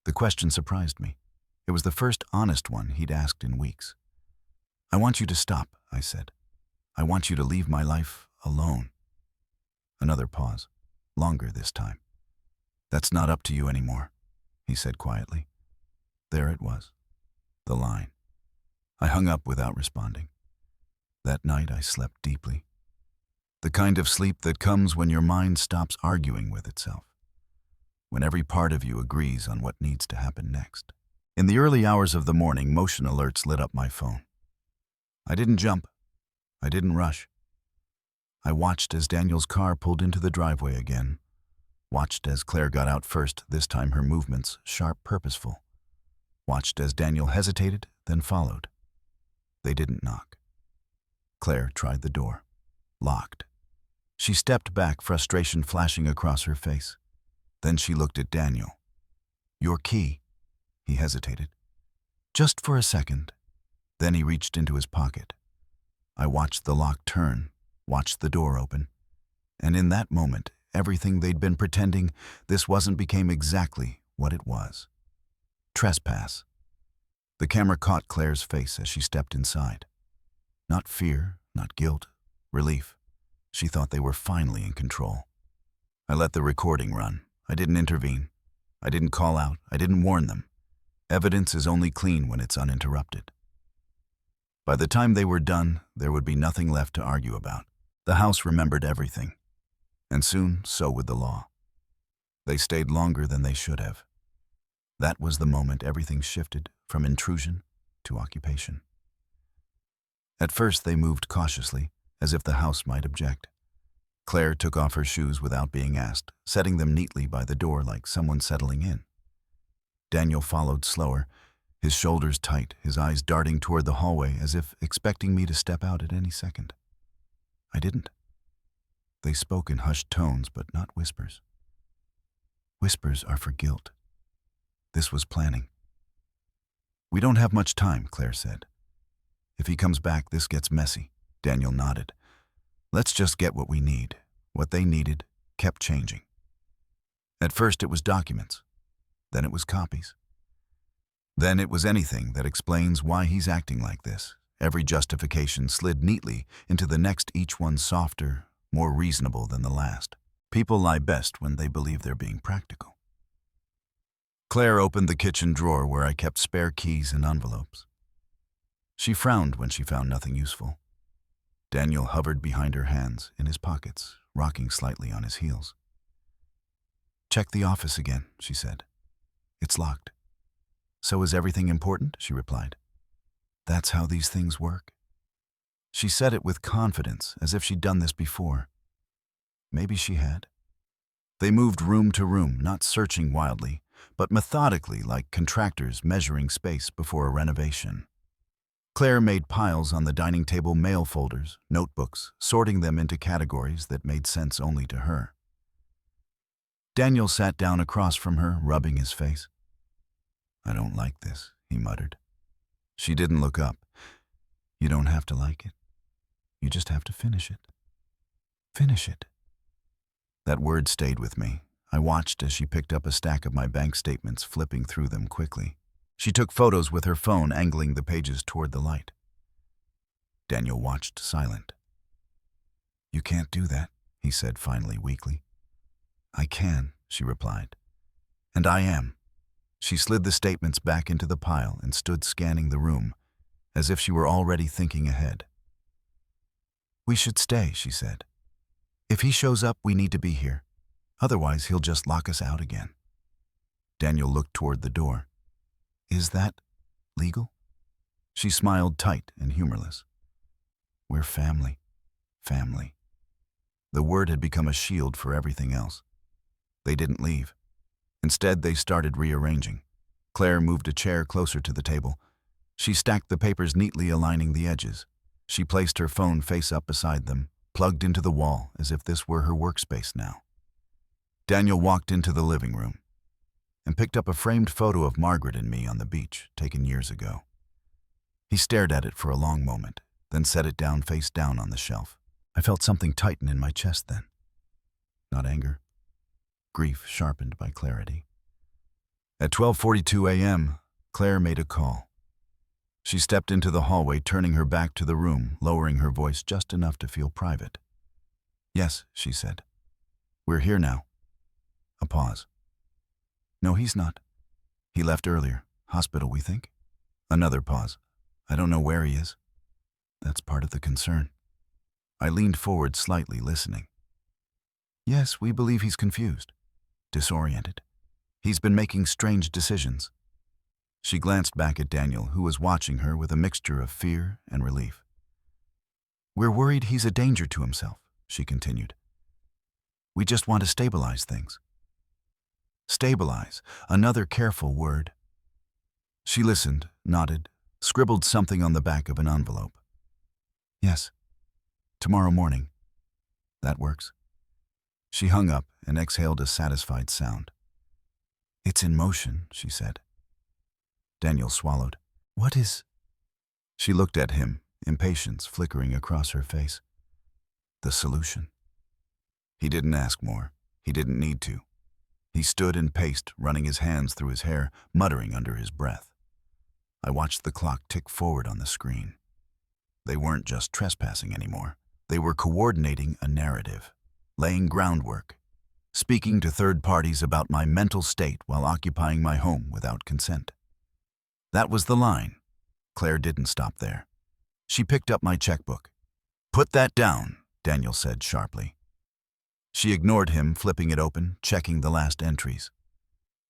The question surprised me. It was the first honest one he'd asked in weeks. I want you to stop, I said. I want you to leave my life alone. Another pause, longer this time. That's not up to you anymore, he said quietly. There it was, the line. I hung up without responding. That night I slept deeply. The kind of sleep that comes when your mind stops arguing with itself, when every part of you agrees on what needs to happen next. In the early hours of the morning, motion alerts lit up my phone. I didn't jump. I didn't rush. I watched as Daniel's car pulled into the driveway again, watched as Claire got out first, this time her movements sharp, purposeful, watched as Daniel hesitated, then followed. They didn't knock. Claire tried the door. Locked. She stepped back, frustration flashing across her face. Then she looked at Daniel. Your key. He hesitated. Just for a second. Then he reached into his pocket. I watched the lock turn, watched the door open. And in that moment, everything they'd been pretending this wasn't became exactly what it was. Trespass. The camera caught Claire's face as she stepped inside. Not fear, not guilt, relief. She thought they were finally in control. I let the recording run. I didn't intervene. I didn't call out. I didn't warn them. Evidence is only clean when it's uninterrupted. By the time they were done, there would be nothing left to argue about. The house remembered everything. And soon, so would the law. They stayed longer than they should have. That was the moment everything shifted from intrusion to occupation. At first, they moved cautiously, as if the house might object. Claire took off her shoes without being asked, setting them neatly by the door like someone settling in. Daniel followed slower, his shoulders tight, his eyes darting toward the hallway as if expecting me to step out at any second. I didn't. They spoke in hushed tones, but not whispers. Whispers are for guilt. This was planning. We don't have much time, Claire said. If he comes back, this gets messy. Daniel nodded. Let's just get what we need. What they needed kept changing. At first it was documents. Then it was copies. Then it was anything that explains why he's acting like this. Every justification slid neatly into the next, each one softer, more reasonable than the last. People lie best when they believe they're being practical. Claire opened the kitchen drawer where I kept spare keys and envelopes. She frowned when she found nothing useful. Daniel hovered behind her hands, in his pockets, rocking slightly on his heels. Check the office again, she said. It's locked. So is everything important? She replied. That's how these things work. She said it with confidence, as if she'd done this before. Maybe she had. They moved room to room, not searching wildly, but methodically like contractors measuring space before a renovation. Claire made piles on the dining table, mail folders, notebooks, sorting them into categories that made sense only to her. Daniel sat down across from her, rubbing his face. I don't like this, he muttered. She didn't look up. You don't have to like it. You just have to finish it. Finish it. That word stayed with me. I watched as she picked up a stack of my bank statements, flipping through them quickly. She took photos with her phone, angling the pages toward the light. Daniel watched, silent. You can't do that, he said finally, weakly. I can, she replied. And I am. She slid the statements back into the pile and stood scanning the room, as if she were already thinking ahead. We should stay, she said. If he shows up, we need to be here. Otherwise, he'll just lock us out again. Daniel looked toward the door. Is that legal? She smiled tight and humorless. We're family. Family. The word had become a shield for everything else. They didn't leave. Instead, they started rearranging. Claire moved a chair closer to the table. She stacked the papers neatly, aligning the edges. She placed her phone face up beside them, plugged into the wall as if this were her workspace now. Daniel walked into the living room and picked up a framed photo of Margaret and me on the beach, taken years ago. He stared at it for a long moment, then set it down face down on the shelf. I felt something tighten in my chest then. Not anger. Grief sharpened by clarity. At 12:42 a.m., Claire made a call. She stepped into the hallway, turning her back to the room, lowering her voice just enough to feel private. "Yes," she said. "We're here now." A pause. "No, he's not. He left earlier. Hospital, we think." Another pause. "I don't know where he is." "That's part of the concern." I leaned forward slightly, listening. "Yes, we believe he's confused, disoriented. He's been making strange decisions." She glanced back at Daniel, who was watching her with a mixture of fear and relief. "We're worried he's a danger to himself," she continued. "We just want to stabilize things." Stabilize, another careful word. She listened, nodded, scribbled something on the back of an envelope. "Yes, tomorrow morning. That works." She hung up and exhaled a satisfied sound. "It's in motion," she said. Daniel swallowed. "What is—" She looked at him, impatience flickering across her face. "The solution." He didn't ask more. He didn't need to. He stood and paced, running his hands through his hair, muttering under his breath. I watched the clock tick forward on the screen. They weren't just trespassing anymore. They were coordinating a narrative, laying groundwork, speaking to third parties about my mental state while occupying my home without consent. That was the line. Claire didn't stop there. She picked up my checkbook. "Put that down," Daniel said sharply. She ignored him, flipping it open, checking the last entries.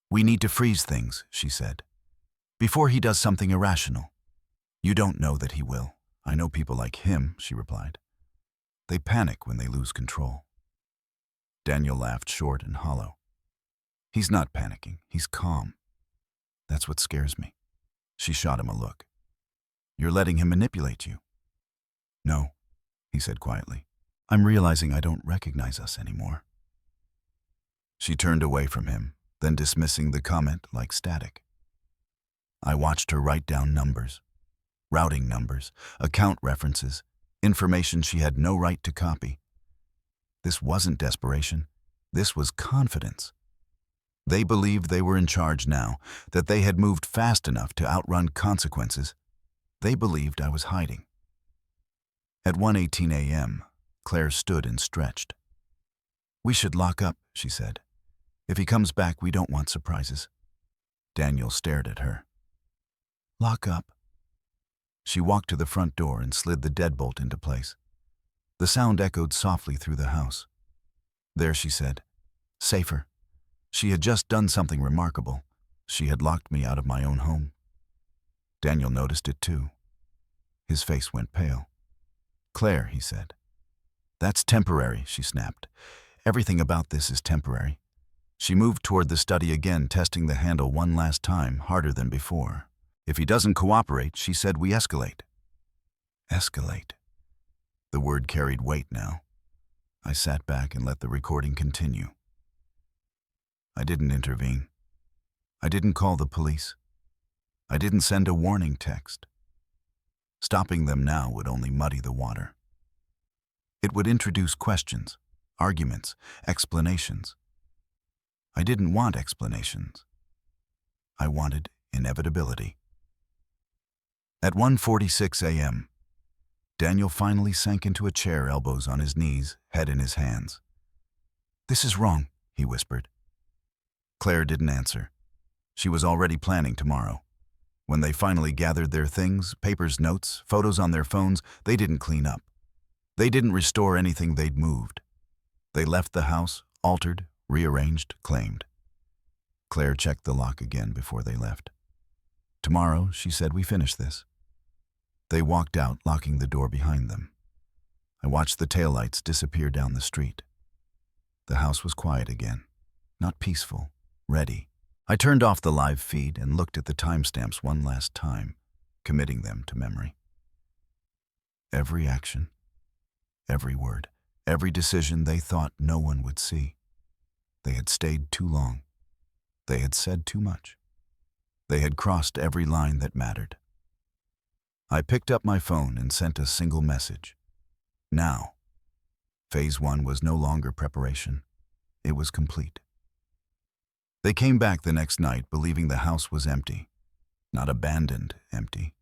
"We need to freeze things," she said, "before he does something irrational." "You don't know that he will. I know people like him," she replied. "They panic when they lose control." Daniel laughed short and hollow. "He's not panicking. He's calm. That's what scares me." She shot him a look. "You're letting him manipulate you." "No," he said quietly. "I'm realizing I don't recognize us anymore." She turned away from him, then dismissing the comment like static. I watched her write down numbers, routing numbers, account references, information she had no right to copy. This wasn't desperation. This was confidence. They believed they were in charge now, that they had moved fast enough to outrun consequences. They believed I was hiding. At 1:18 a.m., Claire stood and stretched. "We should lock up," she said. "If he comes back, we don't want surprises." Daniel stared at her. "Lock up?" She walked to the front door and slid the deadbolt into place. The sound echoed softly through the house. "There," she said. "Safer." She had just done something remarkable. She had locked me out of my own home. Daniel noticed it too. His face went pale. "Claire," he said. "That's temporary," she snapped. "Everything about this is temporary." She moved toward the study again, testing the handle one last time, harder than before. "If he doesn't cooperate," she said, "we escalate." Escalate. The word carried weight now. I sat back and let the recording continue. I didn't intervene. I didn't call the police. I didn't send a warning text. Stopping them now would only muddy the water. It would introduce questions, arguments, explanations. I didn't want explanations. I wanted inevitability. At 1:46 a.m., Daniel finally sank into a chair, elbows on his knees, head in his hands. "This is wrong," he whispered. Claire didn't answer. She was already planning tomorrow. When they finally gathered their things, papers, notes, photos on their phones, they didn't clean up. They didn't restore anything they'd moved. They left the house, altered, rearranged, claimed. Claire checked the lock again before they left. "Tomorrow," she said, "we finish this." They walked out, locking the door behind them. I watched the taillights disappear down the street. The house was quiet again, not peaceful, ready. I turned off the live feed and looked at the timestamps one last time, committing them to memory. Every action, every word. Every decision they thought no one would see. They had stayed too long. They had said too much. They had crossed every line that mattered. I picked up my phone and sent a single message. Now. Phase 1 was no longer preparation. It was complete. They came back the next night believing the house was empty. Not abandoned, empty.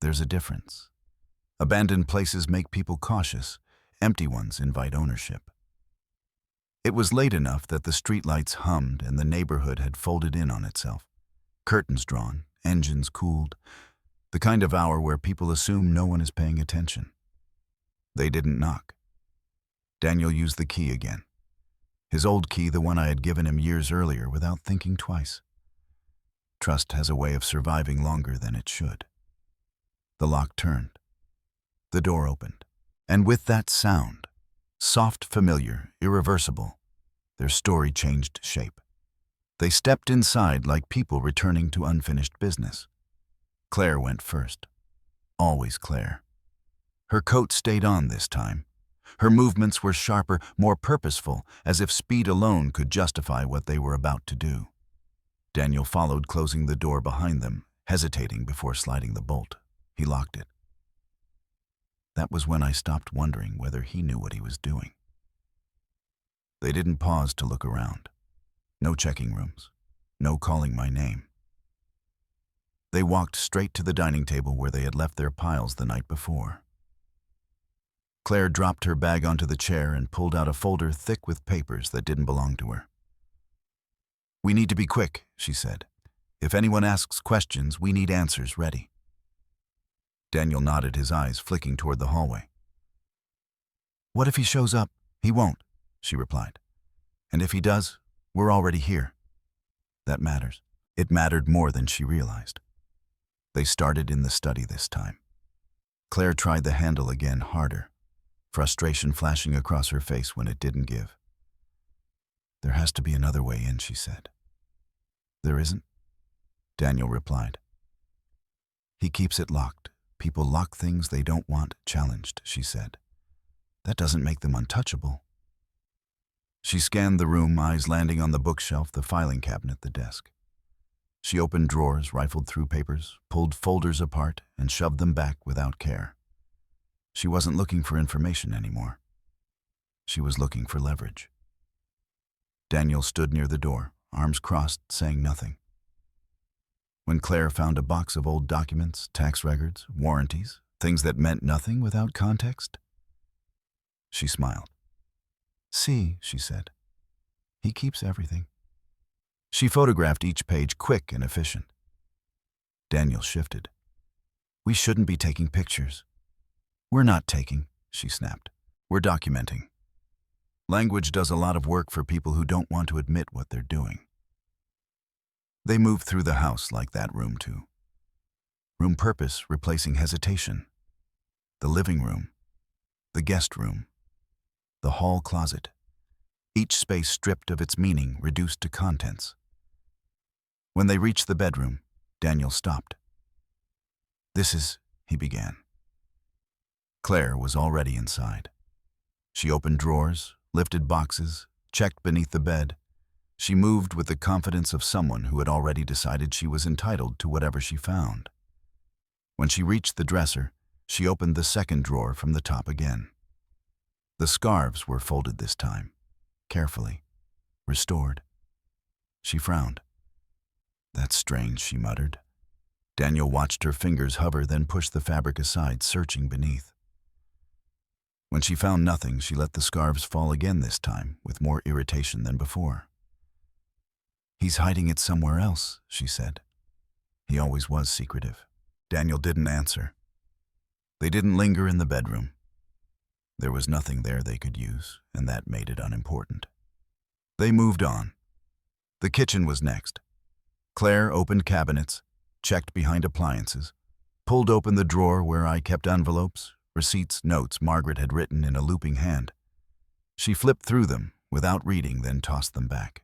There's a difference. Abandoned places make people cautious. Empty ones invite ownership. It was late enough that the streetlights hummed and the neighborhood had folded in on itself. Curtains drawn, engines cooled. The kind of hour where people assume no one is paying attention. They didn't knock. Daniel used the key again. His old key, the one I had given him years earlier, without thinking twice. Trust has a way of surviving longer than it should. The lock turned. The door opened. And with that sound, soft, familiar, irreversible, their story changed shape. They stepped inside like people returning to unfinished business. Claire went first. Always Claire. Her coat stayed on this time. Her movements were sharper, more purposeful, as if speed alone could justify what they were about to do. Daniel followed, closing the door behind them, hesitating before sliding the bolt. He locked it. That was when I stopped wondering whether he knew what he was doing. They didn't pause to look around. No checking rooms. No calling my name. They walked straight to the dining table where they had left their piles the night before. Claire dropped her bag onto the chair and pulled out a folder thick with papers that didn't belong to her. "We need to be quick," she said. "If anyone asks questions, we need answers ready." Daniel nodded, his eyes flicking toward the hallway. "What if he shows up?" "He won't," she replied. "And if he does, we're already here." That matters. It mattered more than she realized. They started in the study this time. Claire tried the handle again, harder, frustration flashing across her face when it didn't give. "There has to be another way in," she said. "There isn't?" Daniel replied. "He keeps it locked. People lock things they don't want challenged," she said. "That doesn't make them untouchable." She scanned the room, eyes landing on the bookshelf, the filing cabinet, the desk. She opened drawers, rifled through papers, pulled folders apart, and shoved them back without care. She wasn't looking for information anymore. She was looking for leverage. Daniel stood near the door, arms crossed, saying nothing. When Claire found a box of old documents, tax records, warranties, things that meant nothing without context, she smiled. "See," she said. "He keeps everything." She photographed each page, quick and efficient. Daniel shifted. "We shouldn't be taking pictures." "We're not taking," she snapped. "We're documenting." Language does a lot of work for people who don't want to admit what they're doing. They moved through the house like that room too. Room purpose replacing hesitation. The living room. The guest room. The hall closet. Each space stripped of its meaning, reduced to contents. When they reached the bedroom, Daniel stopped. "This is," he began. Claire was already inside. She opened drawers, lifted boxes, checked beneath the bed. She moved with the confidence of someone who had already decided she was entitled to whatever she found. When she reached the dresser, she opened the second drawer from the top again. The scarves were folded this time, carefully, restored. She frowned. "That's strange," she muttered. Daniel watched her fingers hover, then pushed the fabric aside, searching beneath. When she found nothing, she let the scarves fall again, this time with more irritation than before. "He's hiding it somewhere else," she said. He always was secretive. Daniel didn't answer. They didn't linger in the bedroom. There was nothing there they could use, and that made it unimportant. They moved on. The kitchen was next. Claire opened cabinets, checked behind appliances, pulled open the drawer where I kept envelopes, receipts, notes Margaret had written in a looping hand. She flipped through them without reading, then tossed them back.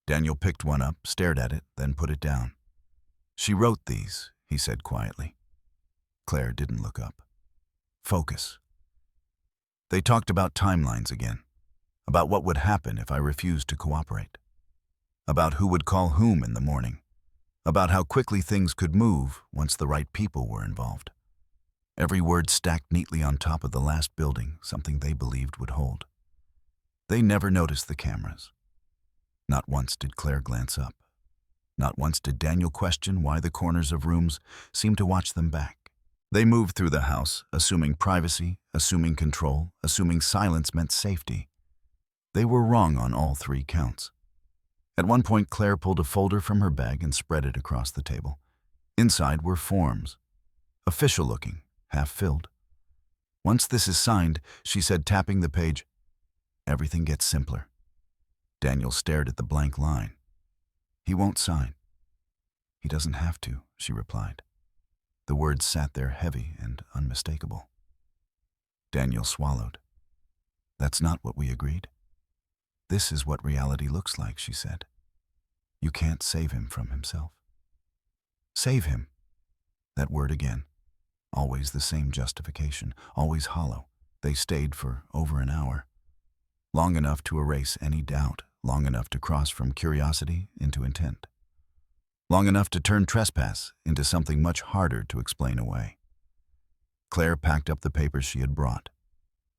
Daniel picked one up, stared at it, then put it down. "She wrote these," he said quietly. Claire didn't look up. "Focus." They talked about timelines again, about what would happen if I refused to cooperate, about who would call whom in the morning, about how quickly things could move once the right people were involved. Every word stacked neatly on top of the last building, something they believed would hold. They never noticed the cameras. Not once did Claire glance up. Not once did Daniel question why the corners of rooms seemed to watch them back. They moved through the house, assuming privacy, assuming control, assuming silence meant safety. They were wrong on all three counts. At one point, Claire pulled a folder from her bag and spread it across the table. Inside were forms, official-looking, half-filled. "Once this is signed," she said, tapping the page, "everything gets simpler." Daniel stared at the blank line. "He won't sign." "He doesn't have to," she replied. The words sat there heavy and unmistakable. Daniel swallowed. "That's not what we agreed." "This is what reality looks like," she said. "You can't save him from himself." Save him. That word again. Always the same justification, always hollow. They stayed for over an hour. Long enough to erase any doubt, long enough to cross from curiosity into intent. Long enough to turn trespass into something much harder to explain away. Claire packed up the papers she had brought.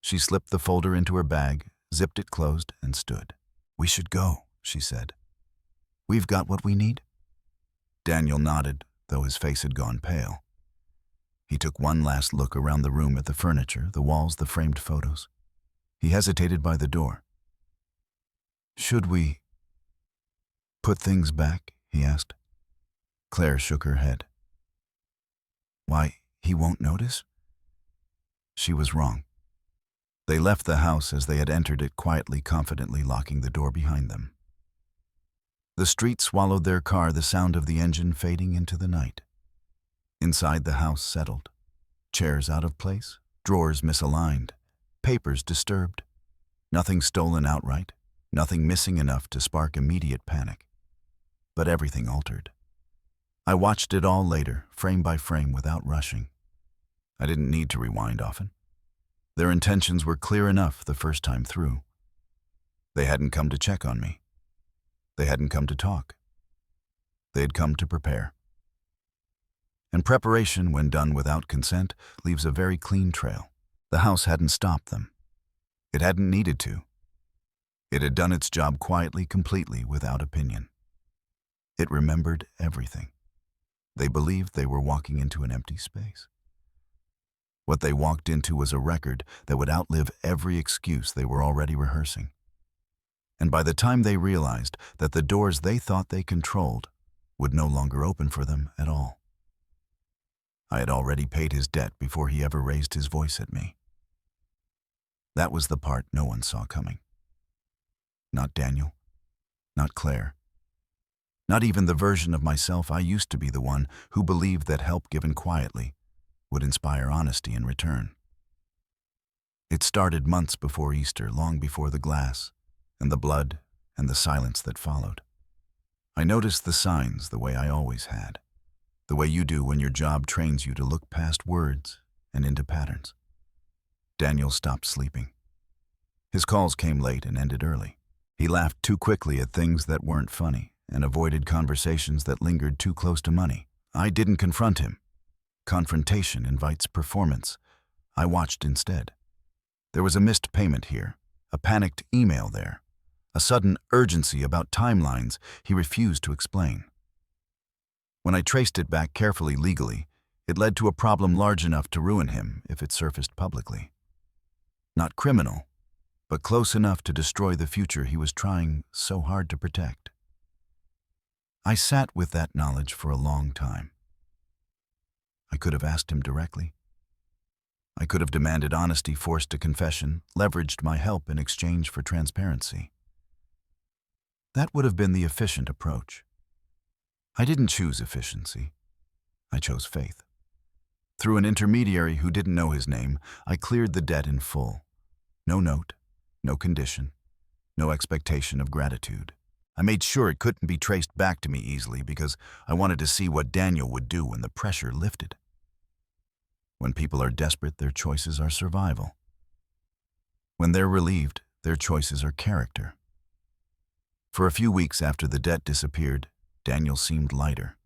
She slipped the folder into her bag, zipped it closed, and stood. "We should go," she said. "We've got what we need?" Daniel nodded, though his face had gone pale. He took one last look around the room at the furniture, the walls, the framed photos. He hesitated by the door. "Should we put things back?" he asked. Claire shook her head. "Why, he won't notice?" She was wrong. They left the house as they had entered it, quietly, confidently, locking the door behind them. The street swallowed their car, the sound of the engine fading into the night. Inside, the house settled. Chairs out of place, drawers misaligned, papers disturbed. Nothing stolen outright, nothing missing enough to spark immediate panic. But everything altered. I watched it all later, frame by frame, without rushing. I didn't need to rewind often. Their intentions were clear enough the first time through. They hadn't come to check on me. They hadn't come to talk. They had come to prepare. And preparation, when done without consent, leaves a very clean trail. The house hadn't stopped them. It hadn't needed to. It had done its job quietly, completely, without opinion. It remembered everything. They believed they were walking into an empty space. What they walked into was a record that would outlive every excuse they were already rehearsing. And by the time they realized that the doors they thought they controlled would no longer open for them at all, I had already paid his debt before he ever raised his voice at me. That was the part no one saw coming. Not Daniel, not Claire. Not even the version of myself I used to be, the one who believed that help given quietly would inspire honesty in return. It started months before Easter, long before the glass, and the blood, and the silence that followed. I noticed the signs the way I always had, the way you do when your job trains you to look past words and into patterns. Daniel stopped sleeping. His calls came late and ended early. He laughed too quickly at things that weren't funny, and avoided conversations that lingered too close to money. I didn't confront him. Confrontation invites performance. I watched instead. There was a missed payment here, a panicked email there, a sudden urgency about timelines he refused to explain. When I traced it back carefully legally, it led to a problem large enough to ruin him if it surfaced publicly. Not criminal, but close enough to destroy the future he was trying so hard to protect. I sat with that knowledge for a long time. I could have asked him directly. I could have demanded honesty, forced a confession, leveraged my help in exchange for transparency. That would have been the efficient approach. I didn't choose efficiency. I chose faith. Through an intermediary who didn't know his name, I cleared the debt in full. No note, no condition, no expectation of gratitude. I made sure it couldn't be traced back to me easily because I wanted to see what Daniel would do when the pressure lifted. When people are desperate, their choices are survival. When they're relieved, their choices are character. For a few weeks after the debt disappeared, Daniel seemed lighter.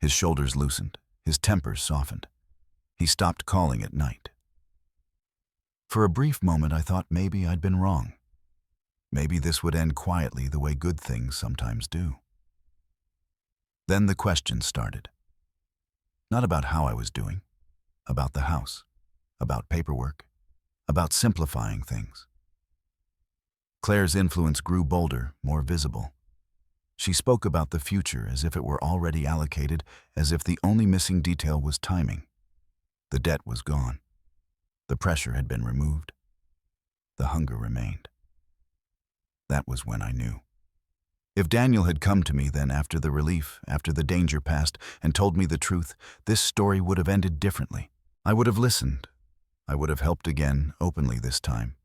His shoulders loosened, his temper softened. He stopped calling at night. For a brief moment, I thought maybe I'd been wrong. Maybe this would end quietly the way good things sometimes do. Then the questions started. Not about how I was doing, about the house, about paperwork, about simplifying things. Claire's influence grew bolder, more visible. She spoke about the future as if it were already allocated, as if the only missing detail was timing. The debt was gone. The pressure had been removed. The hunger remained. That was when I knew. If Daniel had come to me then after the relief, after the danger passed, and told me the truth, this story would have ended differently. I would have listened. I would have helped again, openly this time.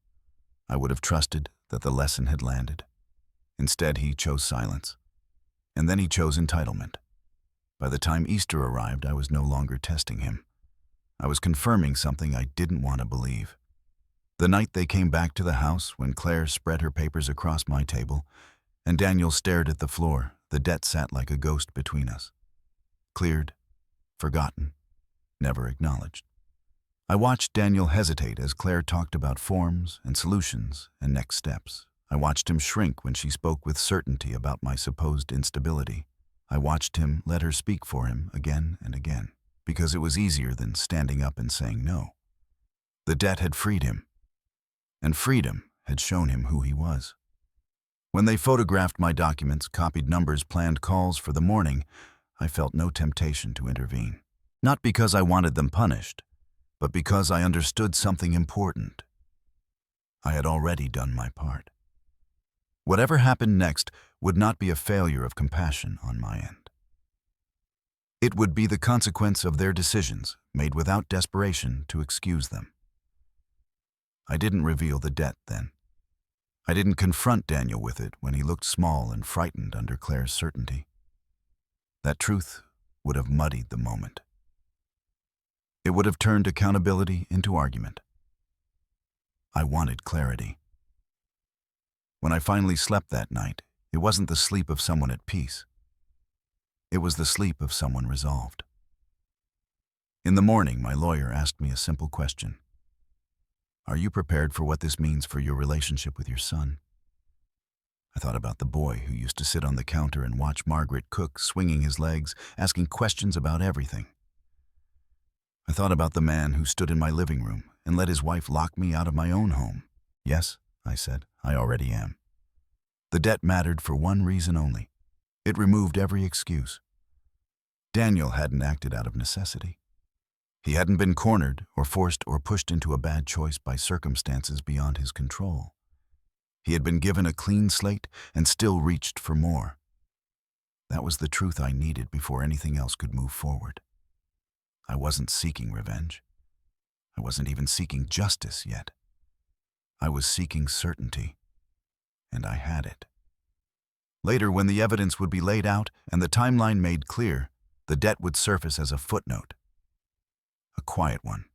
I would have trusted that the lesson had landed. Instead, he chose silence. And then he chose entitlement. By the time Easter arrived, I was no longer testing him. I was confirming something I didn't want to believe. The night they came back to the house, when Claire spread her papers across my table, and Daniel stared at the floor, the debt sat like a ghost between us. Cleared, forgotten, never acknowledged. I watched Daniel hesitate as Claire talked about forms and solutions and next steps. I watched him shrink when she spoke with certainty about my supposed instability. I watched him let her speak for him again and again, because it was easier than standing up and saying no. The debt had freed him, and freedom had shown him who he was. When they photographed my documents, copied numbers, planned calls for the morning, I felt no temptation to intervene. Not because I wanted them punished, but because I understood something important. I had already done my part. Whatever happened next would not be a failure of compassion on my end. It would be the consequence of their decisions, made without desperation to excuse them. I didn't reveal the debt then. I didn't confront Daniel with it when he looked small and frightened under Claire's certainty. That truth would have muddied the moment. It would have turned accountability into argument. I wanted clarity. When I finally slept that night, it wasn't the sleep of someone at peace. It was the sleep of someone resolved. In the morning, my lawyer asked me a simple question. Are you prepared for what this means for your relationship with your son? I thought about the boy who used to sit on the counter and watch Margaret cook, swinging his legs, asking questions about everything. I thought about the man who stood in my living room and let his wife lock me out of my own home. Yes, I said, I already am. The debt mattered for one reason only. It removed every excuse. Daniel hadn't acted out of necessity. He hadn't been cornered or forced or pushed into a bad choice by circumstances beyond his control. He had been given a clean slate and still reached for more. That was the truth I needed before anything else could move forward. I wasn't seeking revenge. I wasn't even seeking justice yet. I was seeking certainty, and I had it. Later, when the evidence would be laid out and the timeline made clear, the debt would surface as a footnote. A quiet one.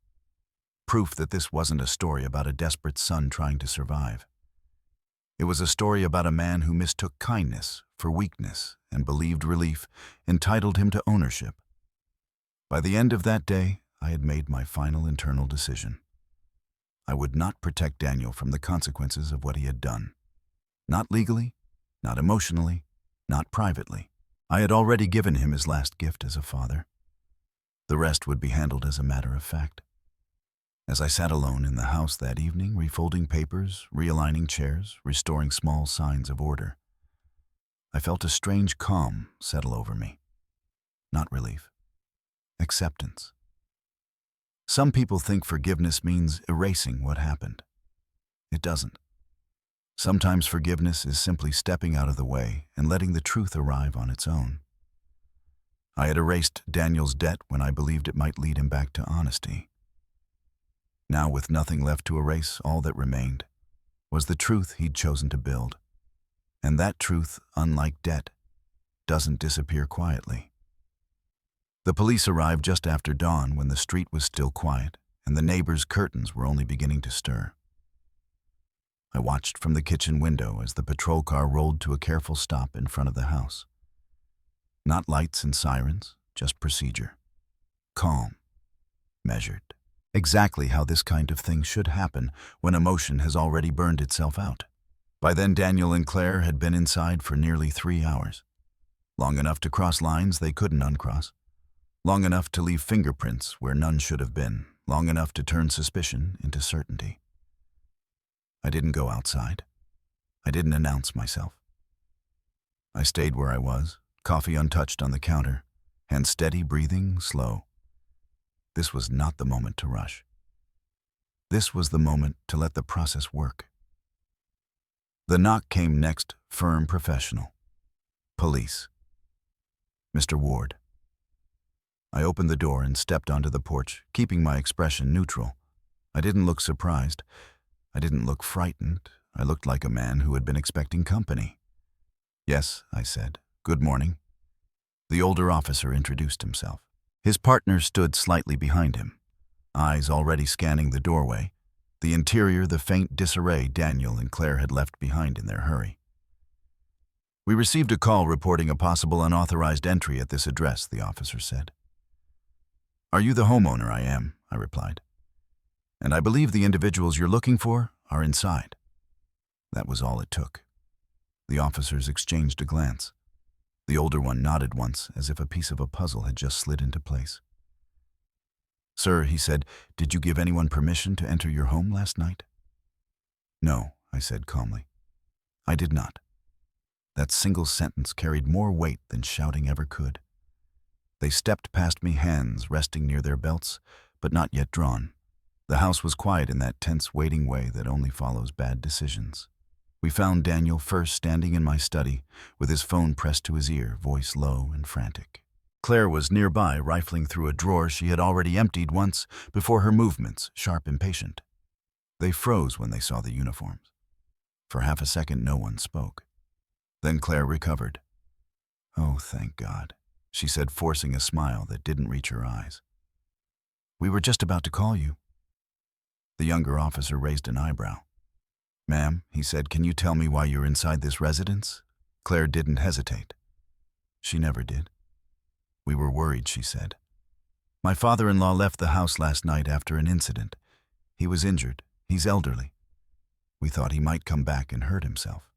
Proof that this wasn't a story about a desperate son trying to survive. It was a story about a man who mistook kindness for weakness and believed relief entitled him to ownership. By the end of that day, I had made my final internal decision. I would not protect Daniel from the consequences of what he had done. Not legally, not emotionally, not privately. I had already given him his last gift as a father. The rest would be handled as a matter of fact. As I sat alone in the house that evening, refolding papers, realigning chairs, restoring small signs of order, I felt a strange calm settle over me. Not relief. Acceptance. Some people think forgiveness means erasing what happened. It doesn't. Sometimes forgiveness is simply stepping out of the way and letting the truth arrive on its own. I had erased Daniel's debt when I believed it might lead him back to honesty. Now, with nothing left to erase, all that remained was the truth he'd chosen to build. And that truth, unlike debt, doesn't disappear quietly. The police arrived just after dawn when the street was still quiet and the neighbors' curtains were only beginning to stir. I watched from the kitchen window as the patrol car rolled to a careful stop in front of the house. Not lights and sirens, just procedure. Calm. Measured. Exactly how this kind of thing should happen when emotion has already burned itself out. By then, Daniel and Claire had been inside for nearly 3 hours. Long enough to cross lines they couldn't uncross. Long enough to leave fingerprints where none should have been. Long enough to turn suspicion into certainty. I didn't go outside. I didn't announce myself. I stayed where I was, coffee untouched on the counter, hands steady, breathing slow. This was not the moment to rush. This was the moment to let the process work. The knock came next, firm, professional. Police. Mr. Ward. I opened the door and stepped onto the porch, keeping my expression neutral. I didn't look surprised. I didn't look frightened. I looked like a man who had been expecting company. "Yes," I said. "Good morning." The older officer introduced himself. His partner stood slightly behind him, eyes already scanning the doorway, the interior the faint disarray Daniel and Claire had left behind in their hurry. "We received a call reporting a possible unauthorized entry at this address," the officer said. "Are you the homeowner?" "I am," I replied. "And I believe the individuals you're looking for are inside." That was all it took. The officers exchanged a glance. The older one nodded once, as if a piece of a puzzle had just slid into place. "Sir," he said, "did you give anyone permission to enter your home last night?" "No," I said calmly. "I did not." That single sentence carried more weight than shouting ever could. They stepped past me, hands resting near their belts, but not yet drawn. The house was quiet in that tense, waiting way that only follows bad decisions. We found Daniel first standing in my study, with his phone pressed to his ear, voice low and frantic. Claire was nearby, rifling through a drawer she had already emptied once before, her movements sharp, impatient. They froze when they saw the uniforms. For half a second, no one spoke. Then Claire recovered. "Oh, thank God," she said, forcing a smile that didn't reach her eyes. "We were just about to call you." The younger officer raised an eyebrow. "Ma'am," he said, "can you tell me why you're inside this residence?" Claire didn't hesitate. She never did. "We were worried," she said. "My father-in-law left the house last night after an incident. He was injured. He's elderly. We thought he might come back and hurt himself."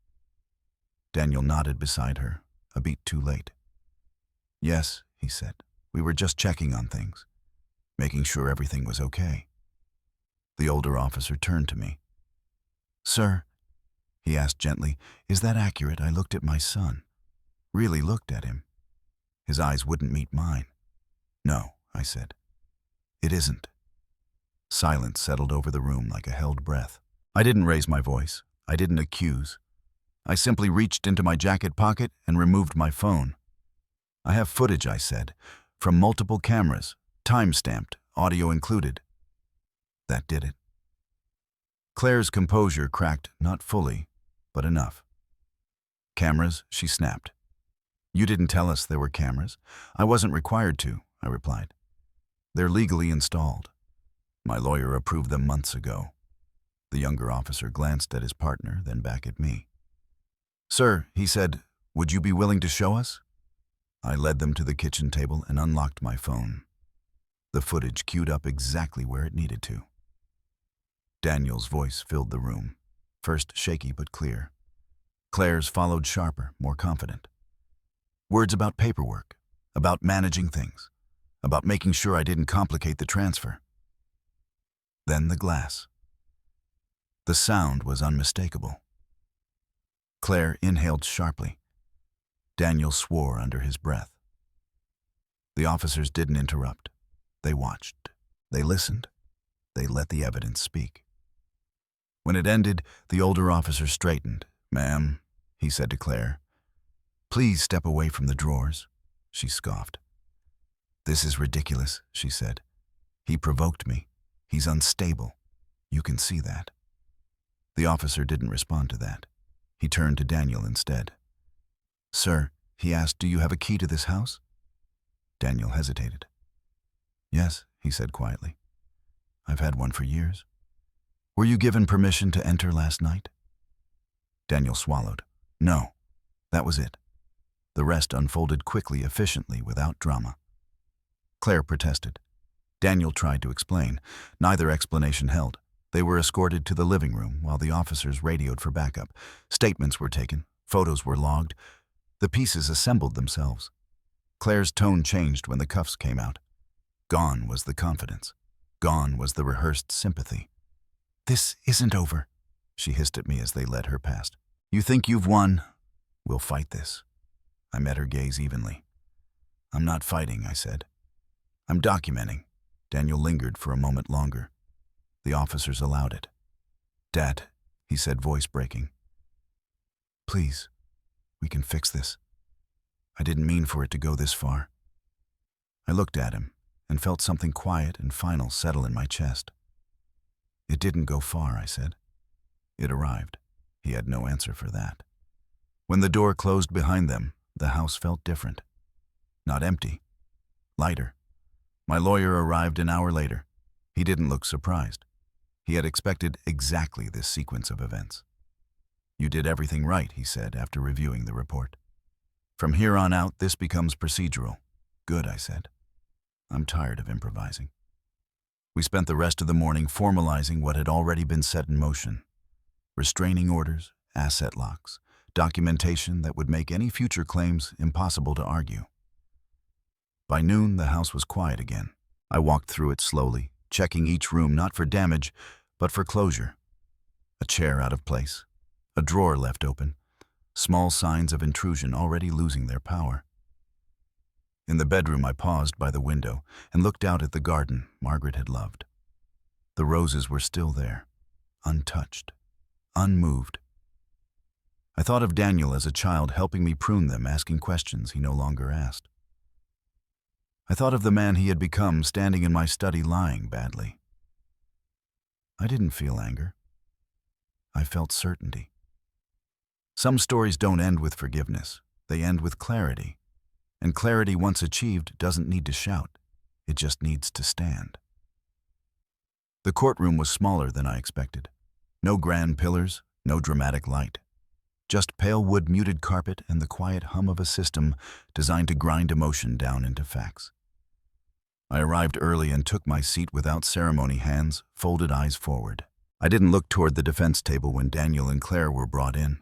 Daniel nodded beside her, a beat too late. "Yes," he said. "We were just checking on things, making sure everything was okay." The older officer turned to me. "Sir," he asked gently, "is that accurate? I looked at my son. Really looked at him. His eyes wouldn't meet mine." "No," I said. "It isn't." Silence settled over the room like a held breath. I didn't raise my voice. I didn't accuse. I simply reached into my jacket pocket and removed my phone. "I have footage," I said, "from multiple cameras, time-stamped, audio included." That did it. Claire's composure cracked, not fully, but enough. "Cameras?" she snapped. "You didn't tell us there were cameras." "I wasn't required to," I replied. "They're legally installed. My lawyer approved them months ago." The younger officer glanced at his partner, then back at me. "Sir," he said, "would you be willing to show us?" I led them to the kitchen table and unlocked my phone. The footage queued up exactly where it needed to. Daniel's voice filled the room, first shaky but clear. Claire's followed sharper, more confident. Words about paperwork, about managing things, about making sure I didn't complicate the transfer. Then the glass. The sound was unmistakable. Claire inhaled sharply. Daniel swore under his breath. The officers didn't interrupt. They watched. They listened. They let the evidence speak. When it ended, the older officer straightened. "Ma'am," he said to Claire, "please step away from the drawers." She scoffed. "This is ridiculous," she said. "He provoked me. He's unstable. You can see that." The officer didn't respond to that. He turned to Daniel instead. "Sir," he asked, "do you have a key to this house?" Daniel hesitated. "Yes," he said quietly. "I've had one for years." "Were you given permission to enter last night?" Daniel swallowed. No, that was it. The rest unfolded quickly, efficiently, without drama. Claire protested. Daniel tried to explain. Neither explanation held. They were escorted to the living room while the officers radioed for backup. Statements were taken. Photos were logged. The pieces assembled themselves. Claire's tone changed when the cuffs came out. Gone was the confidence. Gone was the rehearsed sympathy. "This isn't over," she hissed at me as they led her past. "You think you've won? We'll fight this." I met her gaze evenly. "I'm not fighting," I said. "I'm documenting." Daniel lingered for a moment longer. The officers allowed it. "Dad," he said, voice breaking. "Please, we can fix this. I didn't mean for it to go this far." I looked at him and felt something quiet and final settle in my chest. "It didn't go far," I said. It arrived. He had no answer for that. When the door closed behind them, the house felt different. Not empty. Lighter. My lawyer arrived an hour later. He didn't look surprised. He had expected exactly this sequence of events. "You did everything right," he said after reviewing the report. "From here on out, this becomes procedural." "Good," I said. I'm tired of improvising. We spent the rest of the morning formalizing what had already been set in motion. Restraining orders, asset locks, documentation that would make any future claims impossible to argue. By noon, the house was quiet again. I walked through it slowly, checking each room not for damage, but for closure. A chair out of place, a drawer left open, small signs of intrusion already losing their power. In the bedroom, I paused by the window and looked out at the garden Margaret had loved. The roses were still there, untouched, unmoved. I thought of Daniel as a child helping me prune them, asking questions he no longer asked. I thought of the man he had become standing in my study lying badly. I didn't feel anger. I felt certainty. Some stories don't end with forgiveness. They end with clarity. And clarity, once achieved, doesn't need to shout. It just needs to stand. The courtroom was smaller than I expected. No grand pillars, no dramatic light. Just pale wood muted carpet and the quiet hum of a system designed to grind emotion down into facts. I arrived early and took my seat without ceremony, hands folded, eyes forward. I didn't look toward the defense table when Daniel and Claire were brought in.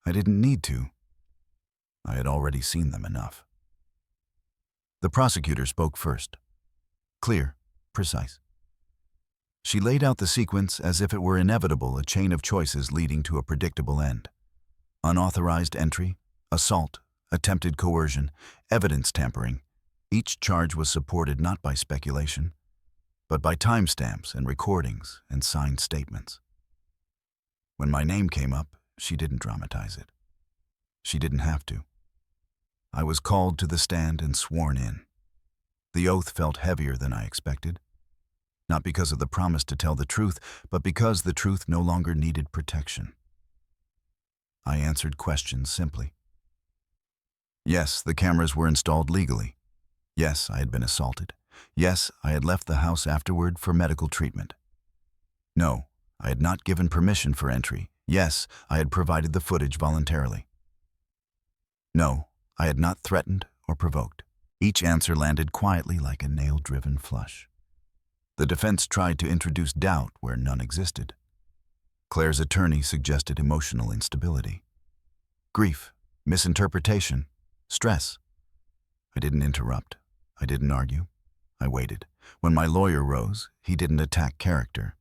I didn't need to. I had already seen them enough. The prosecutor spoke first. Clear, precise. She laid out the sequence as if it were inevitable, a chain of choices leading to a predictable end. Unauthorized entry, assault, attempted coercion, evidence tampering. Each charge was supported not by speculation, but by timestamps and recordings and signed statements. When my name came up, she didn't dramatize it. She didn't have to. I was called to the stand and sworn in. The oath felt heavier than I expected, not because of the promise to tell the truth, but because the truth no longer needed protection. I answered questions simply. Yes, the cameras were installed legally. Yes, I had been assaulted. Yes, I had left the house afterward for medical treatment. No, I had not given permission for entry. Yes, I had provided the footage voluntarily. No, I had not threatened or provoked. Each answer landed quietly like a nail-driven flush. The defense tried to introduce doubt where none existed. Claire's attorney suggested emotional instability. Grief, misinterpretation, stress. I didn't interrupt. I didn't argue. I waited. When my lawyer rose, he didn't attack character.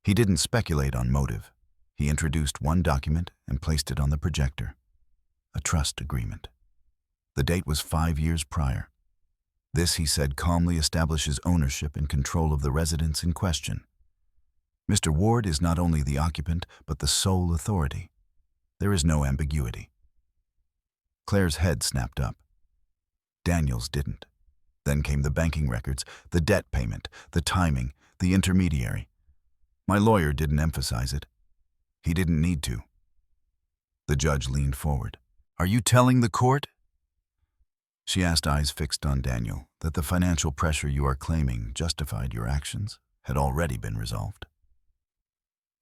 He didn't speculate on motive. He introduced one document and placed it on the projector. A trust agreement. The date was 5 years prior. This, he said, calmly establishes ownership and control of the residence in question. Mr. Ward is not only the occupant, but the sole authority. There is no ambiguity. Claire's head snapped up. Daniel's didn't. Then came the banking records, the debt payment, the timing, the intermediary. My lawyer didn't emphasize it. He didn't need to. The judge leaned forward. "Are you telling the court?" She asked, eyes fixed on Daniel, "that the financial pressure you are claiming justified your actions had already been resolved?"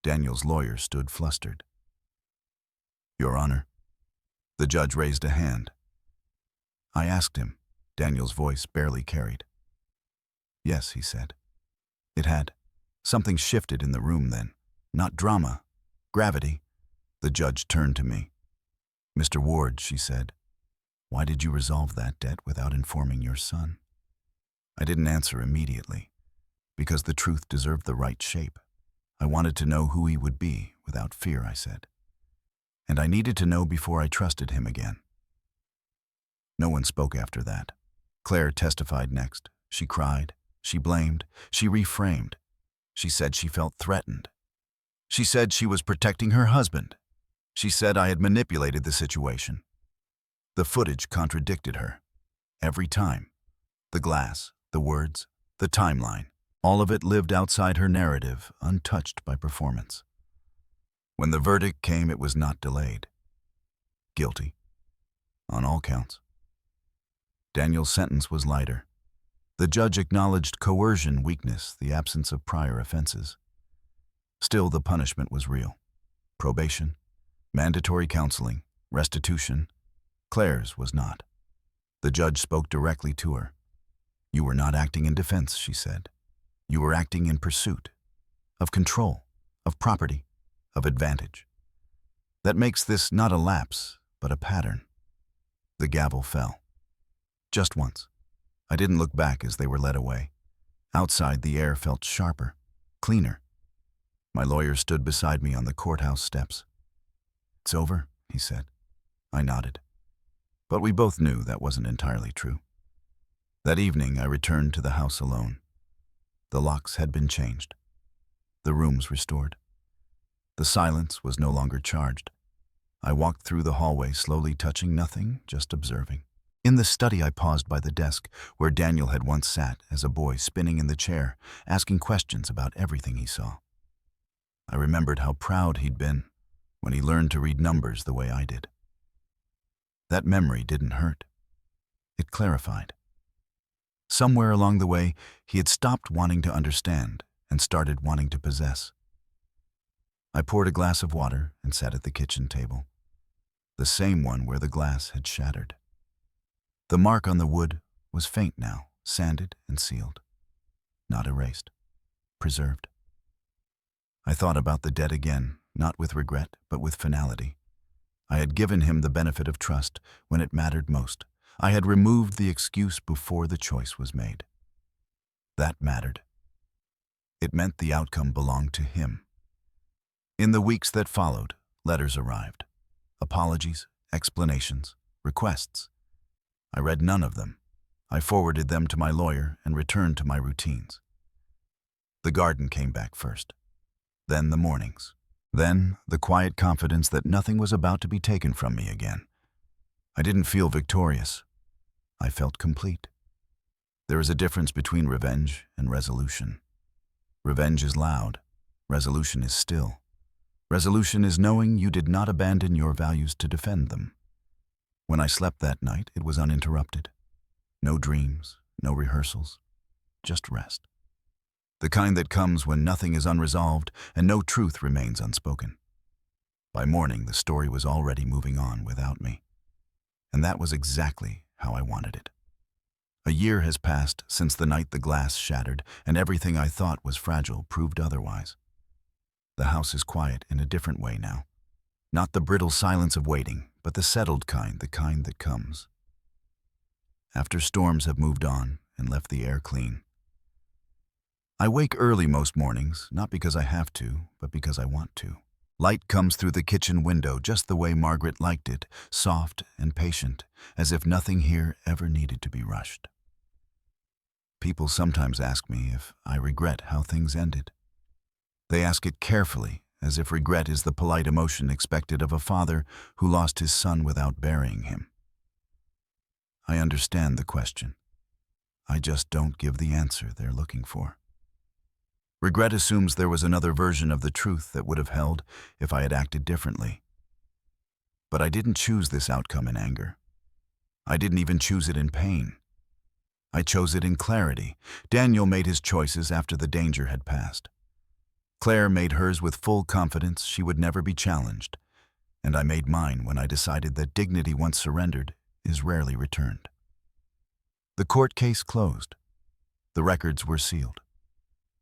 Daniel's lawyer stood flustered. Your Honor. The judge raised a hand. I asked him. Daniel's voice barely carried. Yes, he said. It had. Something shifted in the room then. Not drama. Gravity. The judge turned to me. Mr. Ward, she said, why did you resolve that debt without informing your son? I didn't answer immediately, because the truth deserved the right shape. I wanted to know who he would be, without fear, I said. And I needed to know before I trusted him again. No one spoke after that. Claire testified next. She cried. She blamed. She reframed. She said she felt threatened. She said she was protecting her husband. She said I had manipulated the situation. The footage contradicted her. Every time. The glass, the words, the timeline, all of it lived outside her narrative, untouched by performance. When the verdict came, it was not delayed. Guilty. On all counts. Daniel's sentence was lighter. The judge acknowledged coercion, weakness, the absence of prior offenses. Still, the punishment was real. Probation, mandatory counseling, restitution. Claire's was not. The judge spoke directly to her. You were not acting in defense, she said. You were acting in pursuit. Of control, of property, of advantage. That makes this not a lapse, but a pattern. The gavel fell. Just once. I didn't look back as they were led away. Outside, the air felt sharper, cleaner. My lawyer stood beside me on the courthouse steps. It's over, he said. I nodded. But we both knew that wasn't entirely true. That evening, I returned to the house alone. The locks had been changed. The rooms restored. The silence was no longer charged. I walked through the hallway, slowly touching nothing, just observing. In the study, I paused by the desk where Daniel had once sat as a boy, spinning in the chair, asking questions about everything he saw. I remembered how proud he'd been when he learned to read numbers the way I did. That memory didn't hurt. It clarified. Somewhere along the way, he had stopped wanting to understand and started wanting to possess. I poured a glass of water and sat at the kitchen table, the same one where the glass had shattered. The mark on the wood was faint now, sanded and sealed. Not erased, preserved. I thought about the debt again, not with regret, but with finality. I had given him the benefit of trust when it mattered most. I had removed the excuse before the choice was made. That mattered. It meant the outcome belonged to him. In the weeks that followed, letters arrived. Apologies, explanations, requests. I read none of them. I forwarded them to my lawyer and returned to my routines. The garden came back first. Then the mornings. Then the quiet confidence that nothing was about to be taken from me again. I didn't feel victorious. I felt complete. There is a difference between revenge and resolution. Revenge is loud. Resolution is still. Resolution is knowing you did not abandon your values to defend them. When I slept that night, it was uninterrupted. No dreams, no rehearsals, just rest. The kind that comes when nothing is unresolved and no truth remains unspoken. By morning, the story was already moving on without me. And that was exactly how I wanted it. A year has passed since the night the glass shattered, and everything I thought was fragile proved otherwise. The house is quiet in a different way now. Not the brittle silence of waiting, but the settled kind, the kind that comes. After storms have moved on and left the air clean. I wake early most mornings, not because I have to, but because I want to. Light comes through the kitchen window just the way Margaret liked it, soft and patient, as if nothing here ever needed to be rushed. People sometimes ask me if I regret how things ended. They ask it carefully, as if regret is the polite emotion expected of a father who lost his son without burying him. I understand the question. I just don't give the answer they're looking for. Regret assumes there was another version of the truth that would have held if I had acted differently. But I didn't choose this outcome in anger. I didn't even choose it in pain. I chose it in clarity. Daniel made his choices after the danger had passed. Claire made hers with full confidence she would never be challenged. and I made mine when I decided that dignity once surrendered is rarely returned. The court case closed. The records were sealed.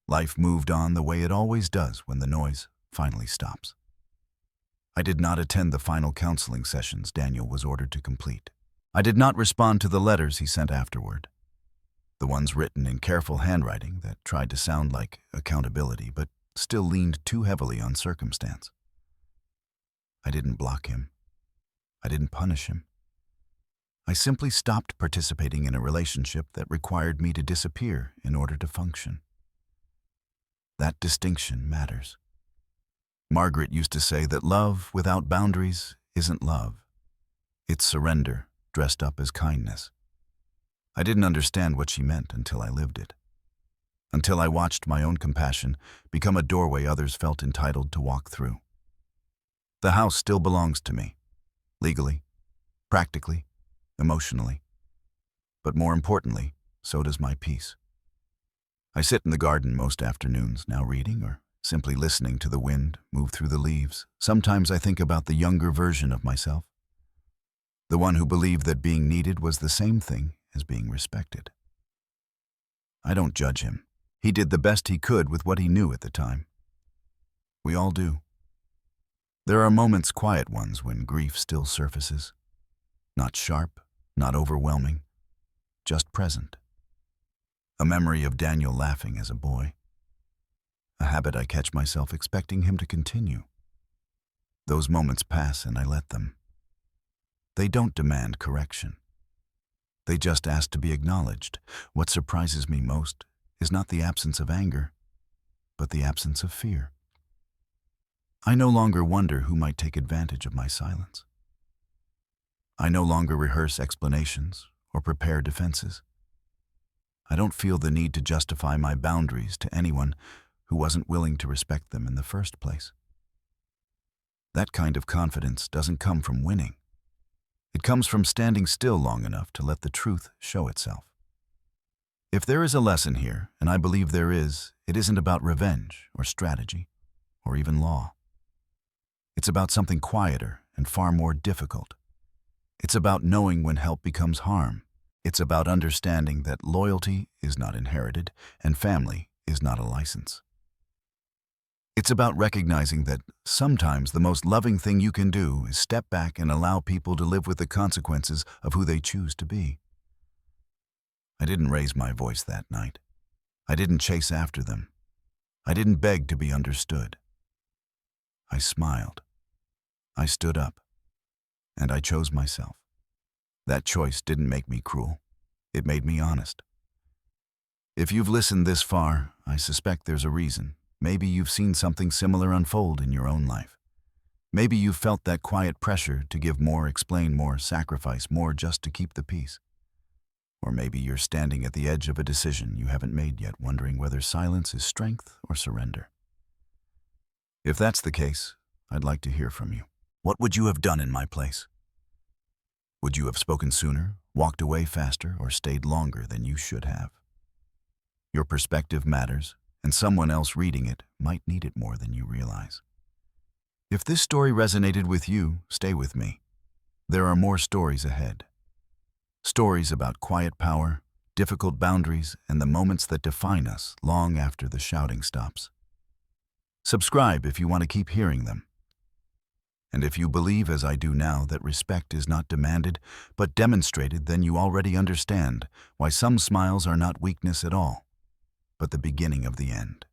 Life moved on the way it always does when the noise finally stops. I did not attend the final counseling sessions Daniel was ordered to complete. I did not respond to the letters he sent afterward, the ones written in careful handwriting that tried to sound like accountability but still leaned too heavily on circumstance. I didn't block him. I didn't punish him. I simply stopped participating in a relationship that required me to disappear in order to function. That distinction matters. Margaret used to say that love without boundaries isn't love. It's surrender dressed up as kindness. I didn't understand what she meant until I lived it. Until I watched my own compassion become a doorway others felt entitled to walk through. The house still belongs to me, legally, practically, emotionally. But more importantly, so does my peace. I sit in the garden most afternoons, now reading or simply listening to the wind move through the leaves. Sometimes I think about the younger version of myself, the one who believed that being needed was the same thing as being respected. I don't judge him. He did the best he could with what he knew at the time. We all do. There are moments, quiet ones, when grief still surfaces. Not sharp, not overwhelming, just present. A memory of Daniel laughing as a boy. A habit I catch myself expecting him to continue. Those moments pass and I let them. They don't demand correction. They just ask to be acknowledged. What surprises me most is not the absence of anger, but the absence of fear. I no longer wonder who might take advantage of my silence. I no longer rehearse explanations or prepare defenses. I don't feel the need to justify my boundaries to anyone who wasn't willing to respect them in the first place. That kind of confidence doesn't come from winning. It comes from standing still long enough to let the truth show itself. If there is a lesson here, and I believe there is, it isn't about revenge or strategy or even law. It's about something quieter and far more difficult. It's about knowing when help becomes harm. It's about understanding that loyalty is not inherited and family is not a license. It's about recognizing that sometimes the most loving thing you can do is step back and allow people to live with the consequences of who they choose to be. I didn't raise my voice that night. I didn't chase after them. I didn't beg to be understood. I smiled. I stood up. And I chose myself. That choice didn't make me cruel. It made me honest. If you've listened this far, I suspect there's a reason. Maybe you've seen something similar unfold in your own life. Maybe you've felt that quiet pressure to give more, explain more, sacrifice more just to keep the peace. Or maybe you're standing at the edge of a decision you haven't made yet, wondering whether silence is strength or surrender. If that's the case, I'd like to hear from you. What would you have done in my place? Would you have spoken sooner, walked away faster, or stayed longer than you should have? Your perspective matters, and someone else reading it might need it more than you realize. If this story resonated with you, stay with me. There are more stories ahead. Stories about quiet power, difficult boundaries, and the moments that define us long after the shouting stops. Subscribe if you want to keep hearing them. And if you believe, as I do now, that respect is not demanded but demonstrated, then you already understand why some smiles are not weakness at all, but the beginning of the end.